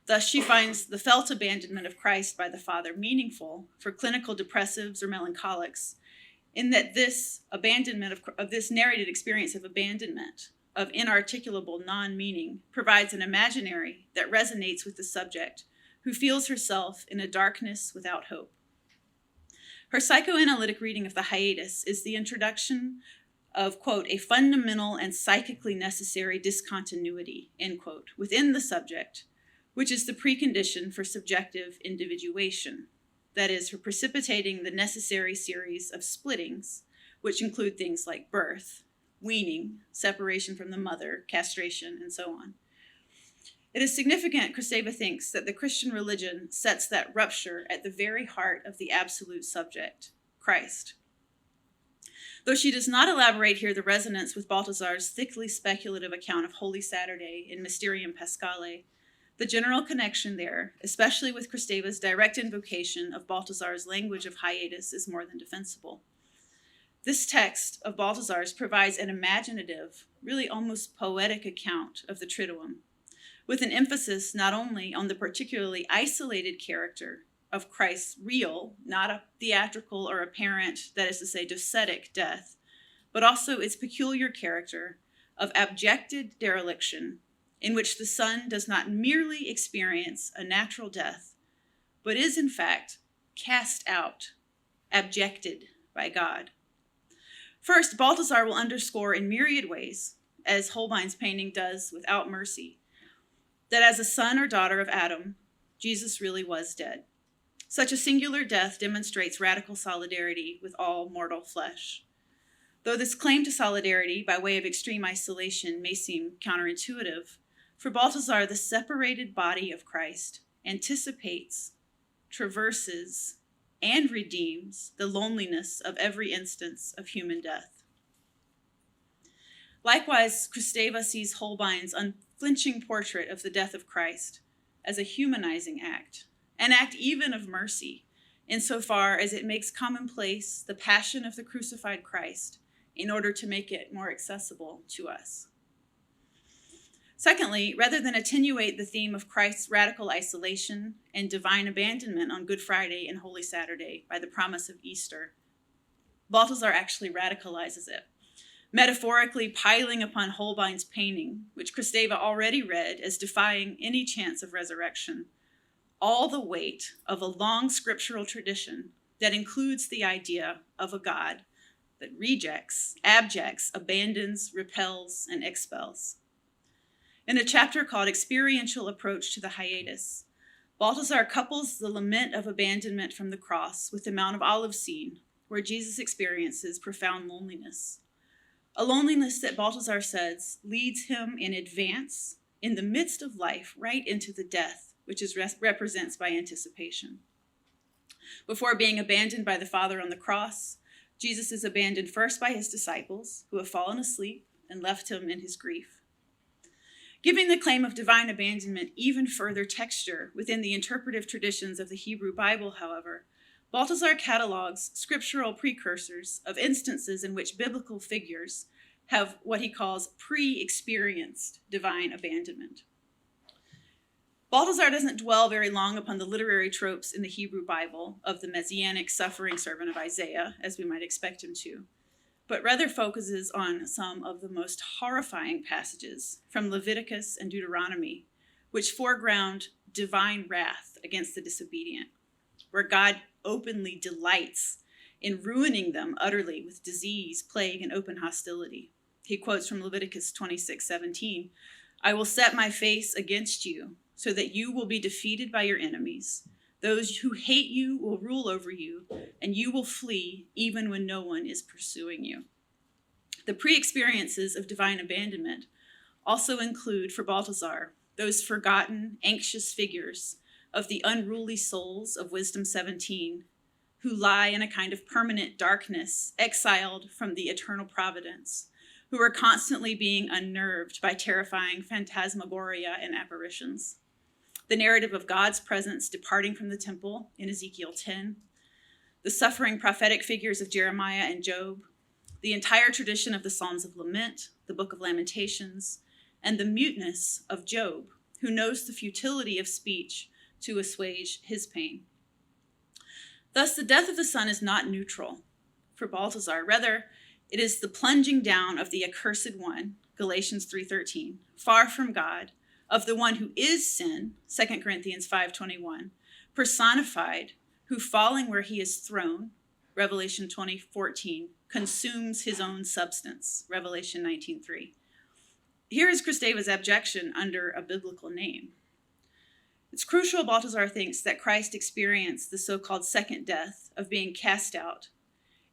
Thus, she finds the felt abandonment of Christ by the Father meaningful for clinical depressives or melancholics, in that this abandonment of this narrated experience of abandonment, of inarticulable non-meaning, provides an imaginary that resonates with the subject, who feels herself in a darkness without hope. Her psychoanalytic reading of the hiatus is the introduction of, quote, "a fundamental and psychically necessary discontinuity," end quote, within the subject, which is the precondition for subjective individuation. That is, for precipitating the necessary series of splittings, which include things like birth, weaning, separation from the mother, castration, and so on. It is significant, Kristeva thinks, that the Christian religion sets that rupture at the very heart of the absolute subject, Christ. Though she does not elaborate here the resonance with Balthasar's thickly speculative account of Holy Saturday in Mysterium Paschale, the general connection there, especially with Kristeva's direct invocation of Balthasar's language of hiatus, is more than defensible. This text of Balthasar's provides an imaginative, really almost poetic account of the Triduum, with an emphasis not only on the particularly isolated character of Christ's real, not a theatrical or apparent, that is to say, docetic death, but also its peculiar character of abjected dereliction, in which the Son does not merely experience a natural death, but is in fact cast out, abjected by God. First, Balthasar will underscore in myriad ways, as Holbein's painting does without mercy, that as a son or daughter of Adam, Jesus really was dead. Such a singular death demonstrates radical solidarity with all mortal flesh. Though this claim to solidarity by way of extreme isolation may seem counterintuitive, for Balthasar, the separated body of Christ anticipates, traverses, and redeems the loneliness of every instance of human death. Likewise, Kristeva sees Holbein's unflinching portrait of the death of Christ as a humanizing act, an act even of mercy, insofar as it makes commonplace the passion of the crucified Christ in order to make it more accessible to us. Secondly, rather than attenuate the theme of Christ's radical isolation and divine abandonment on Good Friday and Holy Saturday by the promise of Easter, Balthasar actually radicalizes it, metaphorically piling upon Holbein's painting, which Kristeva already read as defying any chance of resurrection, all the weight of a long scriptural tradition that includes the idea of a God that rejects, abjects, abandons, repels, and expels. In a chapter called Experiential Approach to the Hiatus, Balthasar couples the lament of abandonment from the cross with the Mount of Olives scene, where Jesus experiences profound loneliness. A loneliness that Balthasar says leads him in advance, in the midst of life, right into the death, which is represents by anticipation. Before being abandoned by the Father on the cross, Jesus is abandoned first by his disciples, who have fallen asleep and left him in his grief. Giving the claim of divine abandonment even further texture within the interpretive traditions of the Hebrew Bible, however, Balthasar catalogs scriptural precursors of instances in which biblical figures have what he calls pre-experienced divine abandonment. Balthasar doesn't dwell very long upon the literary tropes in the Hebrew Bible of the messianic suffering servant of Isaiah, as we might expect him to, but rather focuses on some of the most horrifying passages from Leviticus and Deuteronomy, which foreground divine wrath against the disobedient, where God openly delights in ruining them utterly with disease, plague, and open hostility. He quotes from Leviticus 26:17, "I will set my face against you, so that you will be defeated by your enemies. Those who hate you will rule over you, and you will flee even when no one is pursuing you." The pre-experiences of divine abandonment also include, for Balthasar, those forgotten, anxious figures of the unruly souls of Wisdom 17, who lie in a kind of permanent darkness, exiled from the eternal providence, who are constantly being unnerved by terrifying phantasmagoria and apparitions. The narrative of God's presence departing from the temple in Ezekiel 10, the suffering prophetic figures of Jeremiah and Job, the entire tradition of the Psalms of Lament, the Book of Lamentations, and the muteness of Job, who knows the futility of speech to assuage his pain. Thus, the death of the Son is not neutral for Balthasar. Rather, it is the plunging down of the accursed one, Galatians 3:13, far from God, of the one who is sin, 2 Corinthians 5:21, personified, who falling where he is thrown, Revelation 20:14, consumes his own substance, Revelation 19:3. Here is Kristeva's abjection under a biblical name. It's crucial, Balthasar thinks, that Christ experienced the so-called second death of being cast out,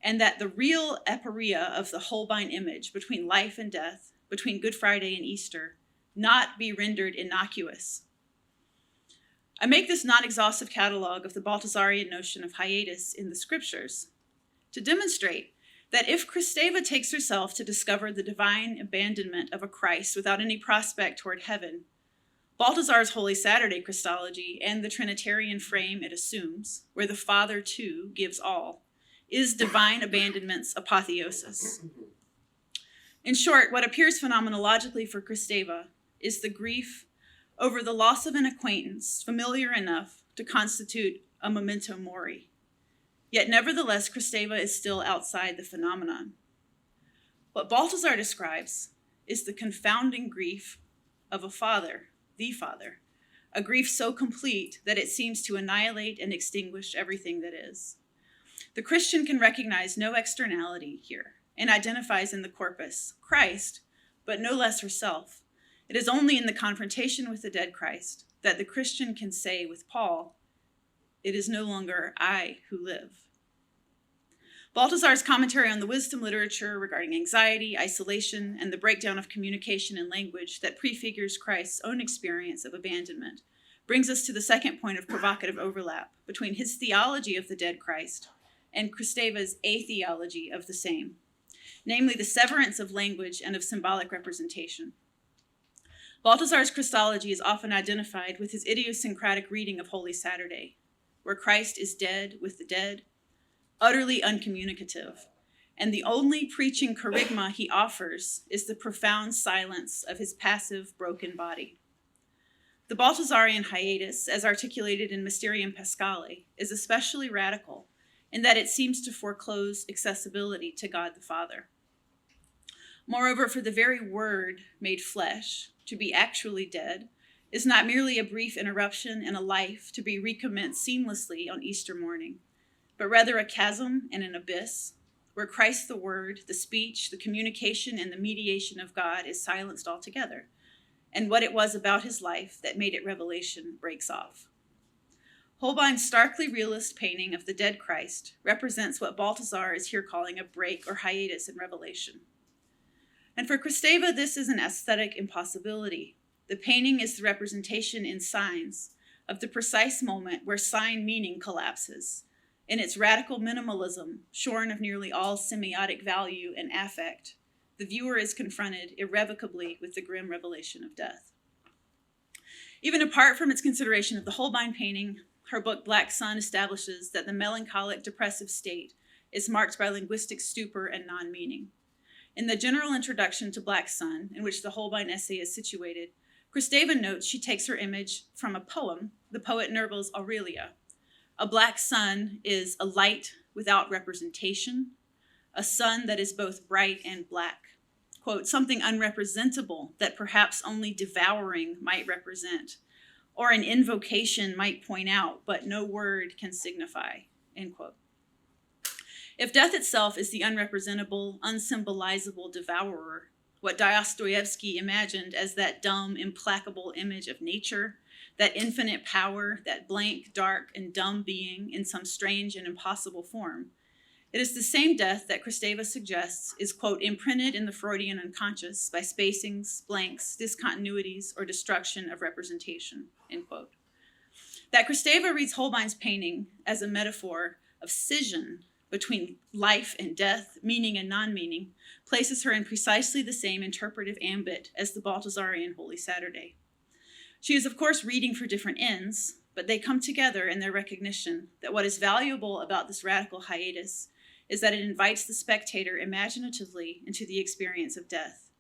and that the real aporia of the Holbein image between life and death, between Good Friday and Easter, not be rendered innocuous. I make this non-exhaustive catalog of the Balthasarian notion of hiatus in the scriptures to demonstrate that if Kristeva takes herself to discover the divine abandonment of a Christ without any prospect toward heaven, Balthasar's Holy Saturday Christology and the Trinitarian frame it assumes, where the Father too gives all, is divine abandonment's apotheosis. In short, what appears phenomenologically for Kristeva is the grief over the loss of an acquaintance familiar enough to constitute a memento mori. Yet nevertheless, Kristeva is still outside the phenomenon. What Balthasar describes is the confounding grief of a father, the Father, a grief so complete that it seems to annihilate and extinguish everything that is. The Christian can recognize no externality here and identifies in the corpus Christ, but no less herself. It is only in the confrontation with the dead Christ that the Christian can say with Paul, "It is no longer I who live." Balthasar's commentary on the wisdom literature regarding anxiety, isolation, and the breakdown of communication and language that prefigures Christ's own experience of abandonment brings us to the second point of provocative overlap between his theology of the dead Christ and Kristeva's atheology of the same, namely the severance of language and of symbolic representation. Balthasar's Christology is often identified with his idiosyncratic reading of Holy Saturday, where Christ is dead with the dead, utterly uncommunicative, and the only preaching kerygma he offers is the profound silence of his passive, broken body. The Balthasarian hiatus, as articulated in Mysterium Pascale, is especially radical in that it seems to foreclose accessibility to God the Father. Moreover, for the very word made flesh, to be actually dead, is not merely a brief interruption in a life to be recommenced seamlessly on Easter morning, but rather a chasm and an abyss where Christ the Word, the speech, the communication, and the mediation of God is silenced altogether, and what it was about his life that made it revelation breaks off. Holbein's starkly realist painting of the dead Christ represents what Balthasar is here calling a break or hiatus in revelation. And for Kristeva, this is an aesthetic impossibility. The painting is the representation in signs of the precise moment where sign meaning collapses. In its radical minimalism, shorn of nearly all semiotic value and affect, the viewer is confronted irrevocably with the grim revelation of death. Even apart from its consideration of the Holbein painting, her book Black Sun establishes that the melancholic, depressive state is marked by linguistic stupor and non-meaning. In the general introduction to Black Sun, in which the Holbein essay is situated, Kristeva notes she takes her image from a poem, the poet Nerval's Aurelia. A black sun is a light without representation, a sun that is both bright and black. Quote, something unrepresentable that perhaps only devouring might represent, or an invocation might point out, but no word can signify, end quote. If death itself is the unrepresentable, unsymbolizable devourer, what Dostoevsky imagined as that dumb, implacable image of nature, that infinite power, that blank, dark, and dumb being in some strange and impossible form, it is the same death that Kristeva suggests is, quote, imprinted in the Freudian unconscious by spacings, blanks, discontinuities, or destruction of representation, end quote. That Kristeva reads Holbein's painting as a metaphor of scission between life and death, meaning and non-meaning, places her in precisely the same interpretive ambit as the Balthasarian Holy Saturday. She is, of course, reading for different ends, but they come together in their recognition that what is valuable about this radical hiatus is that it invites the spectator imaginatively into the experience of death,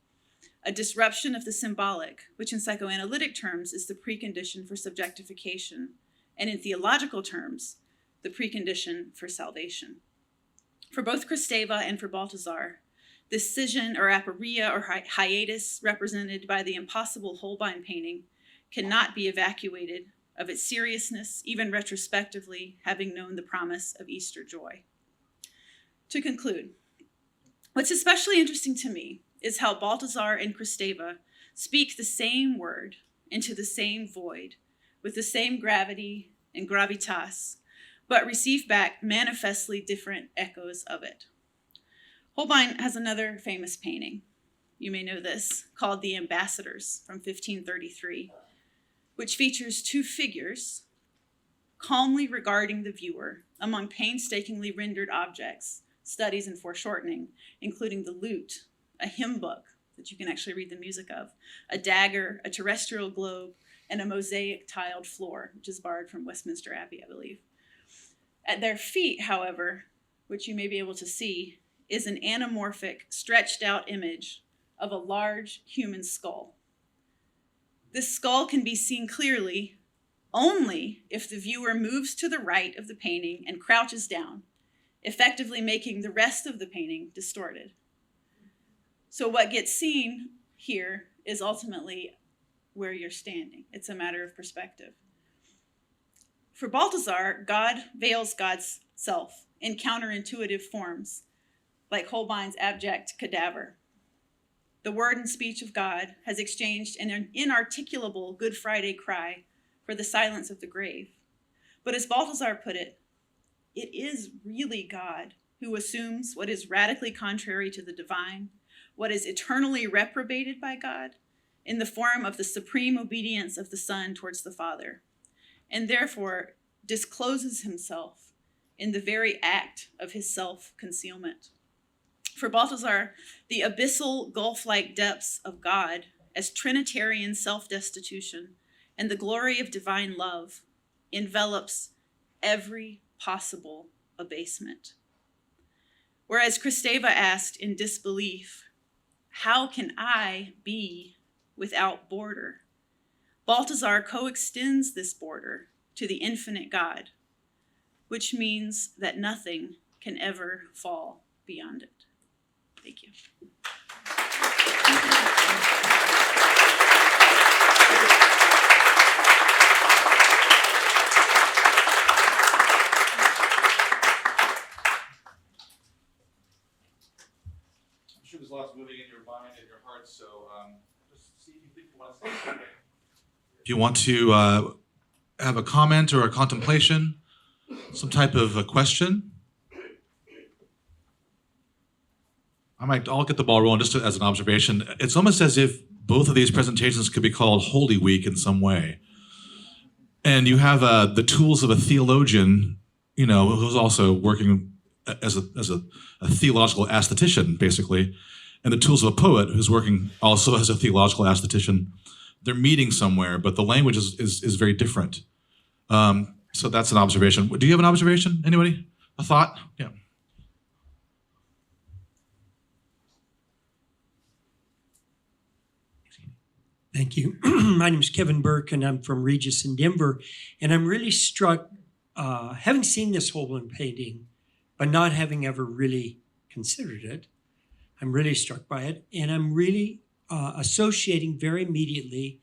a disruption of the symbolic, which in psychoanalytic terms is the precondition for subjectification, and in theological terms, the precondition for salvation. For both Kristeva and for Balthasar, this scission or aporia or hiatus represented by the impossible Holbein painting cannot be evacuated of its seriousness, even retrospectively, having known the promise of Easter joy. To conclude, what's especially interesting to me is how Balthasar and Kristeva speak the same word into the same void, with the same gravity and gravitas, but receive back manifestly different echoes of it. Holbein has another famous painting, you may know this, called The Ambassadors from 1533, which features two figures calmly regarding the viewer among painstakingly rendered objects studies in foreshortening, including the lute, a hymn book that you can actually read the music of, a dagger, a terrestrial globe, and a mosaic tiled floor, which is borrowed from Westminster Abbey, I believe. At their feet, however, which you may be able to see, is an anamorphic, stretched out image of a large human skull. This skull can be seen clearly only if the viewer moves to the right of the painting and crouches down, effectively making the rest of the painting distorted. So what gets seen here is ultimately where you're standing. It's a matter of perspective. For Balthasar, God veils God's self in counterintuitive forms, like Holbein's abject cadaver. The word and speech of God has exchanged an inarticulable Good Friday cry for the silence of the grave. But as Balthasar put it, it is really God who assumes what is radically contrary to the divine, what is eternally reprobated by God, in the form of the supreme obedience of the Son towards the Father, and therefore discloses himself in the very act of his self-concealment. For Balthasar, the abyssal gulf-like depths of God as Trinitarian self-destitution and the glory of divine love envelops every possible abasement. Whereas Kristeva asked in disbelief, how can I be without border? Balthasar coextends this border to the infinite God, which means that nothing can ever fall beyond it. Thank you. I'm sure there's lots moving in your mind and your heart, so just see if you think you want to say something. If you want to have a comment or a contemplation, some type of a question, I'll get the ball rolling just as an observation. It's almost as if both of these presentations could be called Holy Week in some way. And you have the tools of a theologian, who's also working as a theological aesthetician, basically, and the tools of a poet who's working also as a theological aesthetician. They're meeting somewhere, but the language is very different. So that's an observation. Do you have an observation? Anybody? A thought? Yeah. Thank you. My name is Kevin Burke, and I'm from Regis in Denver. And I'm really struck, having seen this Holbein painting, but not having ever really considered it. I'm really struck by it. And I'm really associating very immediately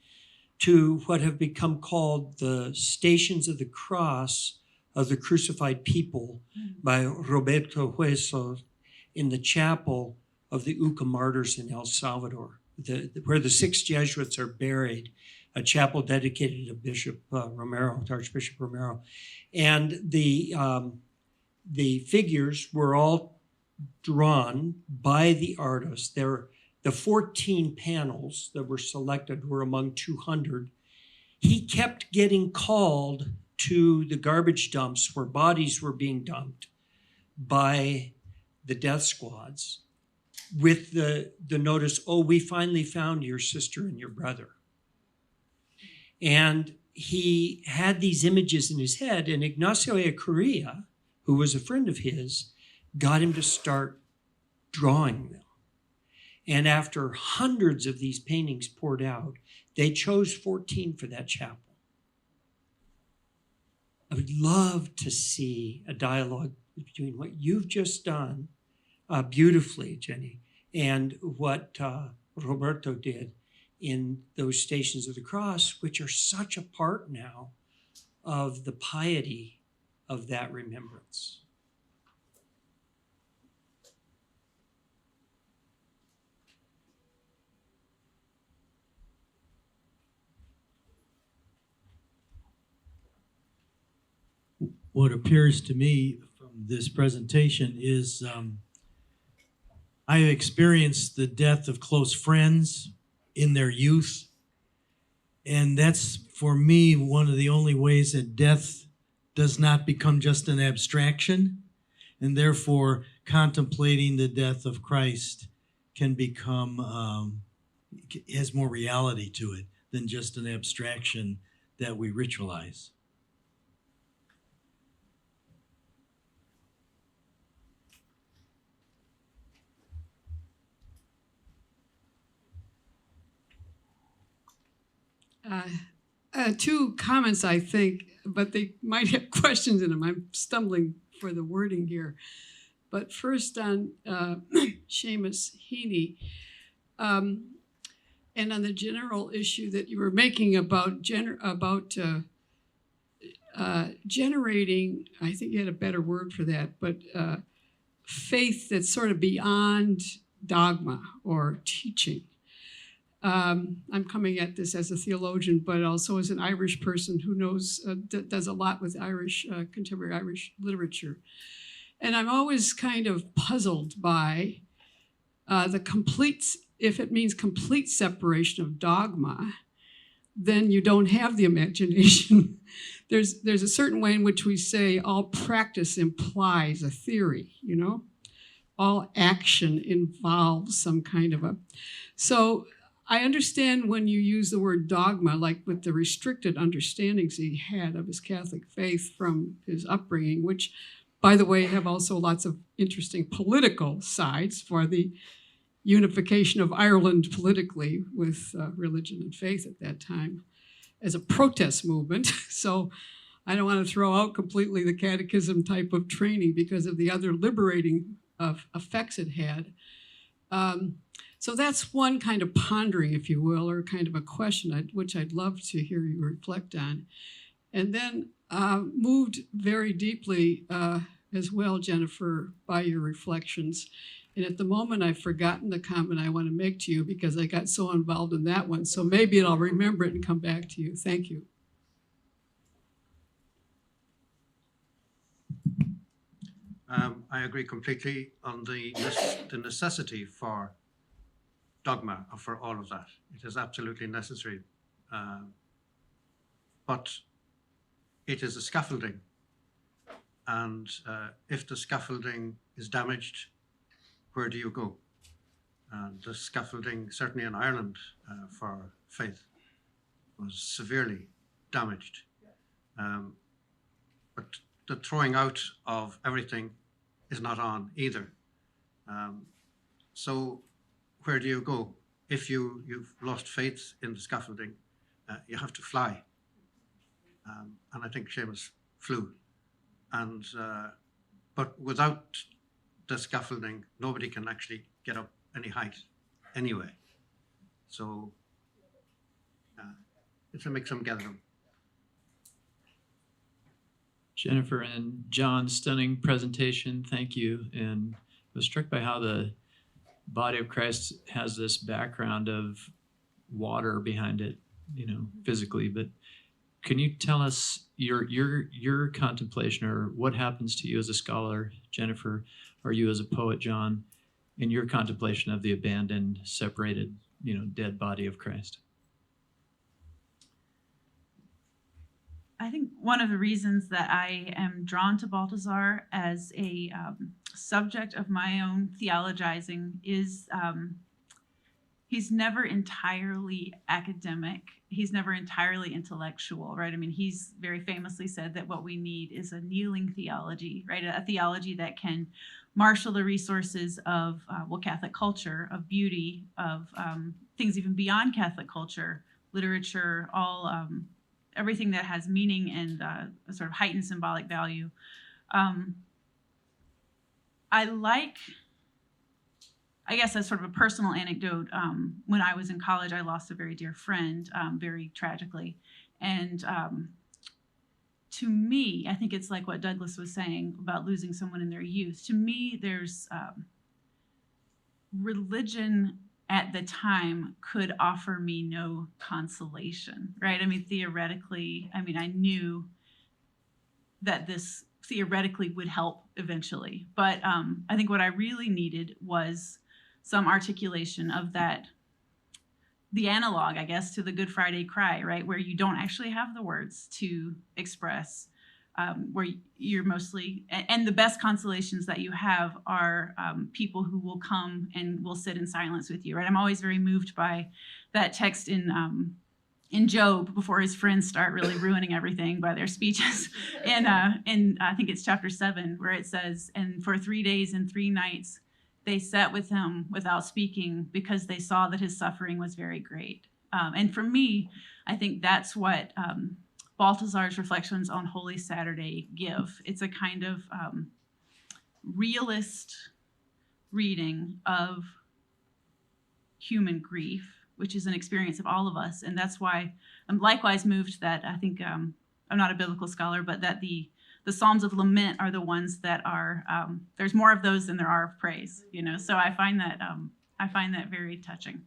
to what have become called the Stations of the Cross of the Crucified People by Roberto Hueso in the chapel of the Uca Martyrs in El Salvador. Where the 6 Jesuits are buried, a chapel dedicated to Bishop Romero, to Archbishop Romero. And the figures were all drawn by the artist. The 14 panels that were selected were among 200. He kept getting called to the garbage dumps where bodies were being dumped by the death squads, with the notice, oh, we finally found your sister and your brother. And he had these images in his head, and Ignacio Echeverria, who was a friend of his, got him to start drawing them. And after hundreds of these paintings poured out, they chose 14 for that chapel. I would love to see a dialogue between what you've just done beautifully, Jenny, and what Roberto did in those Stations of the Cross, which are such a part now of the piety of that remembrance. What appears to me from this presentation is I experienced the death of close friends in their youth. And that's, for me, one of the only ways that death does not become just an abstraction, and therefore contemplating the death of Christ can become, has more reality to it than just an abstraction that we ritualize. Two comments, I think, but they might have questions in them. I'm stumbling for the wording here. But first on Seamus Heaney, and on the general issue that you were making about generating, I think you had a better word for that, but faith that's sort of beyond dogma or teaching. I'm coming at this as a theologian, but also as an Irish person who knows, does a lot with Irish, contemporary Irish literature. And I'm always kind of puzzled by the complete, if it means complete separation of dogma, then you don't have the imagination. There's a certain way in which we say all practice implies a theory, you know? All action involves some kind of a, so I understand when you use the word dogma, like with the restricted understandings he had of his Catholic faith from his upbringing, which, by the way, have also lots of interesting political sides for the unification of Ireland politically with religion and faith at that time as a protest movement. So I don't want to throw out completely the catechism type of training because of the other liberating effects it had. So that's one kind of pondering, if you will, or kind of a question, which I'd love to hear you reflect on. And then moved very deeply as well, Jennifer, by your reflections. And at the moment, I've forgotten the comment I want to make to you because I got so involved in that one. So maybe I'll remember it and come back to you. Thank you. I agree completely on the necessity for dogma, for all of that. It is absolutely necessary. But it is a scaffolding. And if the scaffolding is damaged, where do you go? The scaffolding, certainly in Ireland, for faith was severely damaged. But the throwing out of everything is not on either. So where do you go? If you've lost faith in the scaffolding, you have to fly. And I think Seamus flew. And but without the scaffolding, nobody can actually get up any height anyway. So it's a mix and gathering. Jennifer and John, stunning presentation. Thank you. And I was struck by how the body of Christ has this background of water behind it, you know, physically. But can you tell us your contemplation, or what happens to you as a scholar, Jennifer, or you as a poet, John, in your contemplation of the abandoned, separated, you know, dead body of Christ? I think one of the reasons that I am drawn to Balthasar as a subject of my own theologizing is he's never entirely academic. He's never entirely intellectual, right? I mean, he's very famously said that what we need is a kneeling theology, right? A theology that can marshal the resources of, Catholic culture, of beauty, of things even beyond Catholic culture, literature, all everything that has meaning and a sort of heightened symbolic value. I guess as sort of a personal anecdote, when I was in college, I lost a very dear friend, very tragically. And to me, I think it's like what Douglas was saying about losing someone in their youth. To me, there's religion at the time could offer me no consolation, right? I mean, theoretically, I knew that this theoretically would help eventually. But I think what I really needed was some articulation of that, the analog, I guess, to the Good Friday cry, right? Where you don't actually have the words to express where you're mostly, and the best consolations that you have are people who will come and will sit in silence with you, right? I'm always very moved by that text in Job before his friends start really ruining everything by their speeches. And I think it's chapter 7 where it says, and for 3 days and 3 nights, they sat with him without speaking because they saw that his suffering was very great. And for me, I think that's what Balthazar's reflections on Holy Saturday give. It's a kind of realist reading of human grief, which is an experience of all of us. And that's why I'm likewise moved that I think, I'm not a biblical scholar, but that the Psalms of Lament are the ones that are, there's more of those than there are of praise, you know? So I find that very touching.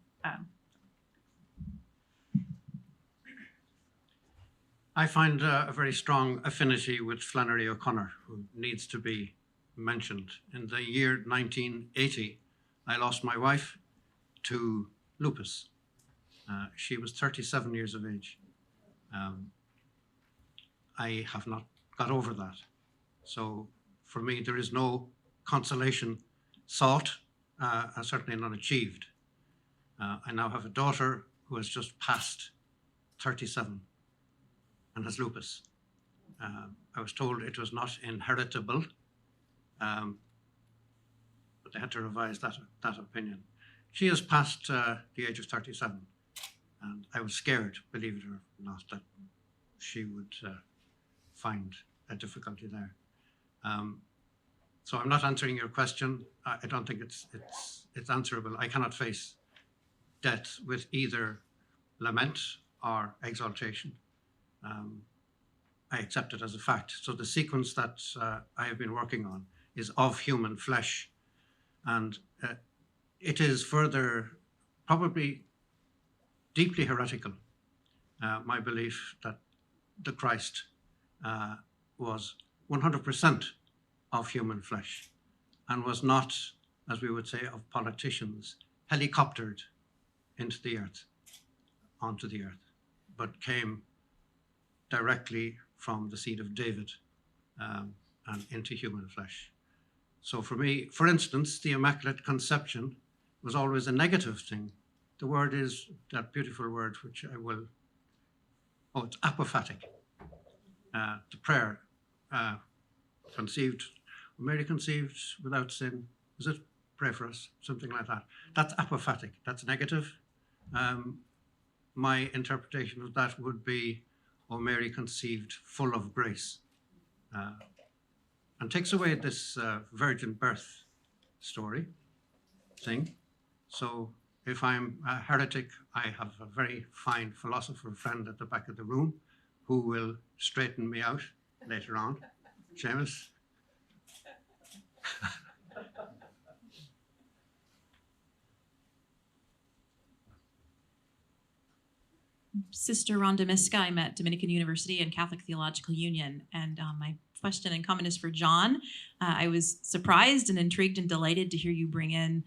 I find a very strong affinity with Flannery O'Connor, who needs to be mentioned. In the year 1980, I lost my wife to lupus. She was 37 years of age. I have not got over that. So for me, there is no consolation sought, and certainly not achieved. I now have a daughter who has just passed 37 and has lupus. I was told it was not inheritable, but they had to revise that opinion. She has passed the age of 37, and I was scared, believe it or not, that she would find a difficulty there. So I'm not answering your question. I don't think it's answerable. I cannot face death with either lament or exaltation. I accept it as a fact. So the sequence that I have been working on is of human flesh, and it is further probably deeply heretical, my belief that the Christ was 100% of human flesh and was not, as we would say, of politicians, helicoptered into the earth, onto the earth, but came directly from the seed of David and into human flesh. So for me, for instance, the Immaculate Conception was always a negative thing. The word is that beautiful word, which I will, it's apophatic. The prayer, Mary conceived without sin, is it? Pray for us, something like that. That's apophatic, that's negative. My interpretation of that would be, O Mary conceived full of grace, and takes away this virgin birth story thing. So if I'm a heretic, I have a very fine philosopher friend at the back of the room who will straighten me out later on. Seamus? Sister Rhonda Miska, I'm at Dominican University and Catholic Theological Union, and my question and comment is for John. I was surprised and intrigued and delighted to hear you bring in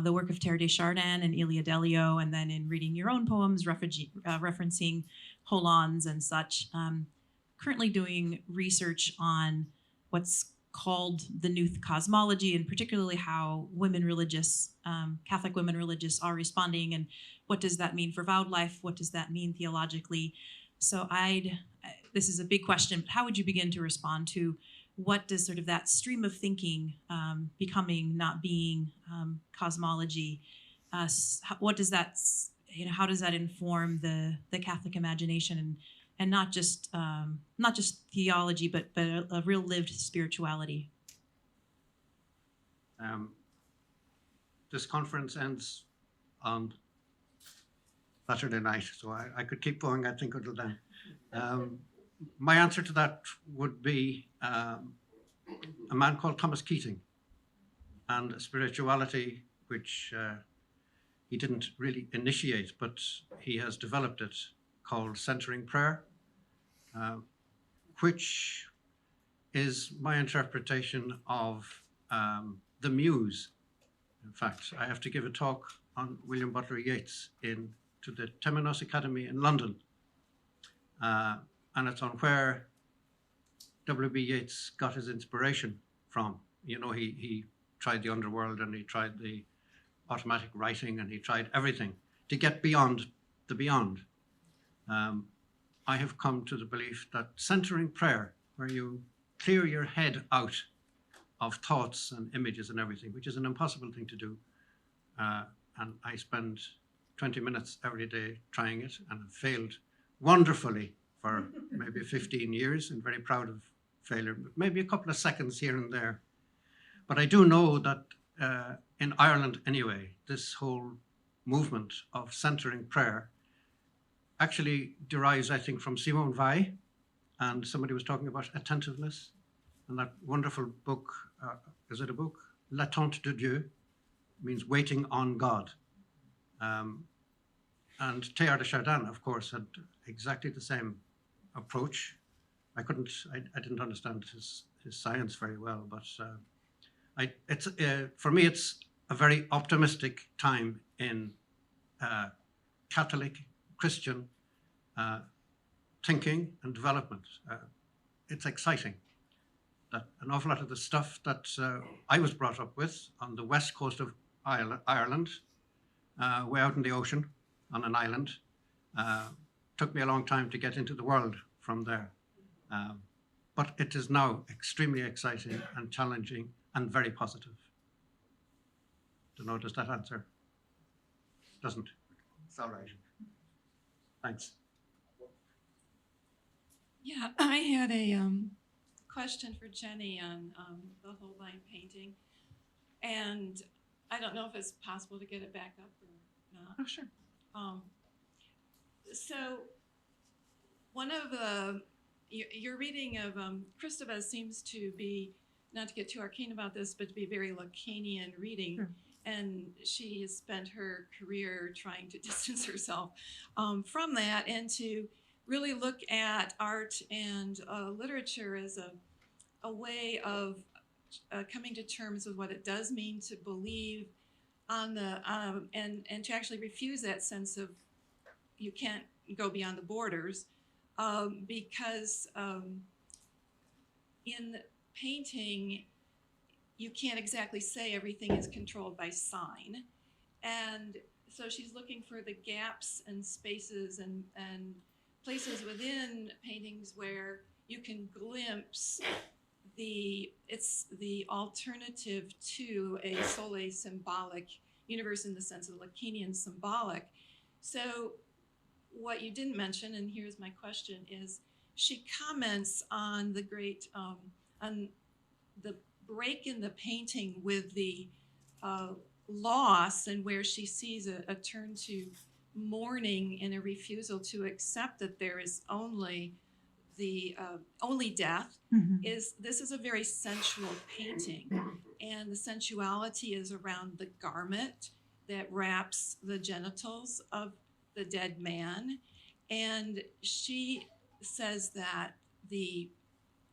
the work of Terre de Chardin and Ilia Delio, and then in reading your own poems, referencing Hollands and such. Currently doing research on what's called the new cosmology, and particularly how women religious, Catholic women religious, are responding, and what does that mean for vowed life? What does that mean theologically? So this is a big question, but how would you begin to respond to what does sort of that stream of thinking, becoming, not being, cosmology, what does that, how does that inform the Catholic imagination and not just theology, but a real lived spirituality? This conference ends on Saturday night, so I could keep going, I think, until then. My answer to that would be a man called Thomas Keating and a spirituality which he didn't really initiate, but he has developed it, called centering prayer, which is my interpretation of the muse. In fact, I have to give a talk on William Butler Yeats to the Temenos Academy in London. And it's on where W.B. Yeats got his inspiration from. You know, he tried the underworld and he tried the automatic writing and he tried everything to get beyond the beyond. I have come to the belief that centering prayer, where you clear your head out of thoughts and images and everything, which is an impossible thing to do, and I spend 20 minutes every day trying it and have failed wonderfully for maybe 15 years and very proud of failure, but maybe a couple of seconds here and there. But I do know that in Ireland anyway, this whole movement of centering prayer actually derives, I think, from Simone Weil, and somebody was talking about attentiveness, and that wonderful book, is it a book? L'attente de Dieu, means waiting on God. And Teilhard de Chardin, of course, had exactly the same approach. I didn't understand his science very well, but for me, it's a very optimistic time in Catholic, Christian thinking and development. It's exciting that an awful lot of the stuff that I was brought up with on the west coast of Ireland, way out in the ocean on an island, took me a long time to get into the world from there. But it is now extremely exciting and challenging and very positive. Don't know, does that answer? Doesn't. It's all right. Thanks. Yeah, I had a question for Jenny on the Holbein painting. And I don't know if it's possible to get it back up or not. Oh, sure. So one of your reading of Kristeva seems to be, not to get too arcane about this, but to be very Lacanian reading. Sure. And she has spent her career trying to distance herself from that and to really look at art and literature as a way of coming to terms with what it does mean to believe on the and to actually refuse that sense of you can't go beyond the borders, because in painting you can't exactly say everything is controlled by sign, and so she's looking for the gaps and spaces and places within paintings where you can glimpse it's the alternative to a solely symbolic universe in the sense of Lacanian symbolic. So what you didn't mention, and here's my question, is she comments on the great, on the break in the painting with the loss, and where she sees a turn to mourning and a refusal to accept that there is only death. This is a very sensual painting, and the sensuality is around the garment that wraps the genitals of the dead man. And she says that the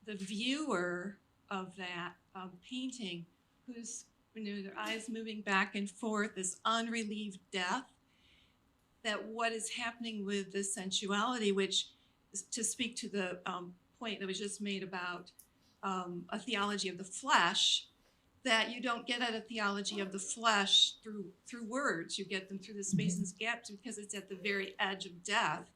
viewer of that painting, who's their eyes moving back and forth, this unrelieved death, that what is happening with the sensuality, which, to speak to the point that was just made about a theology of the flesh, that you don't get at a theology of the flesh through words. You get them through the space and gaps, because it's at the very edge of death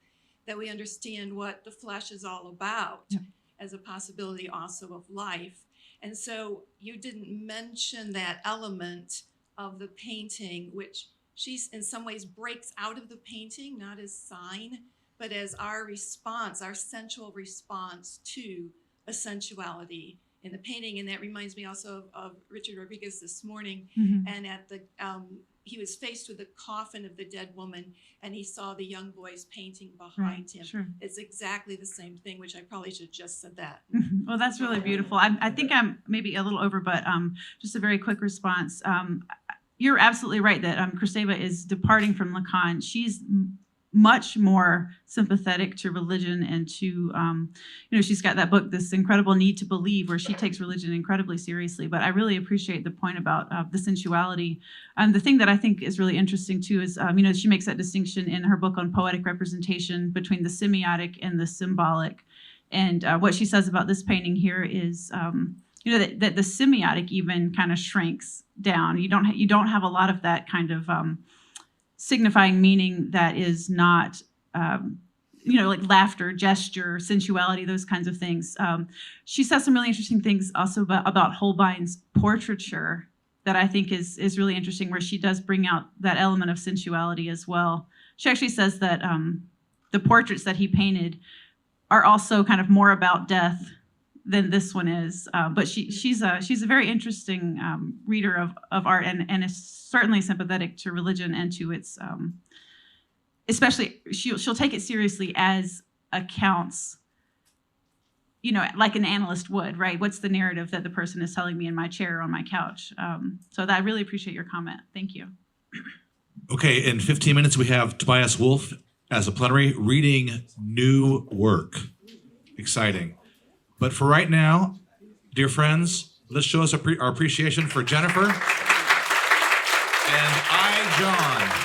that we understand what the flesh is all about, as a possibility also of life. And so you didn't mention that element of the painting, which she in some ways breaks out of the painting, not as sign, but as our response, our sensual response to a sensuality in the painting. And that reminds me also of Richard Rodriguez this morning. And at the he was faced with the coffin of the dead woman, and he saw the young boys painting behind him. Sure. It's exactly the same thing, which I probably should have just said that. Well, that's really beautiful. I think I'm maybe a little over, but just a very quick response. You're absolutely right that Kristeva is departing from Lacan. She's much more sympathetic to religion and to, she's got that book, This Incredible Need to Believe, where she takes religion incredibly seriously. But I really appreciate the point about the sensuality. The thing that I think is really interesting too is, she makes that distinction in her book on poetic representation between the semiotic and the symbolic. And what she says about this painting here is, that the semiotic even kind of shrinks down. You don't have a lot of that kind of signifying meaning that is not, like laughter, gesture, sensuality, those kinds of things. She says some really interesting things also about Holbein's portraiture that I think is really interesting, where she does bring out that element of sensuality as well. She actually says that the portraits that he painted are also kind of more about death than this one is. But she's a very interesting reader of art and is certainly sympathetic to religion and to its, especially she'll take it seriously as accounts, like an analyst would, right? What's the narrative that the person is telling me in my chair or on my couch? So I really appreciate your comment. Thank you. Okay, in 15 minutes, we have Tobias Wolff as a plenary reading new work. Exciting. But for right now, dear friends, let's show us our appreciation for Jennifer and John.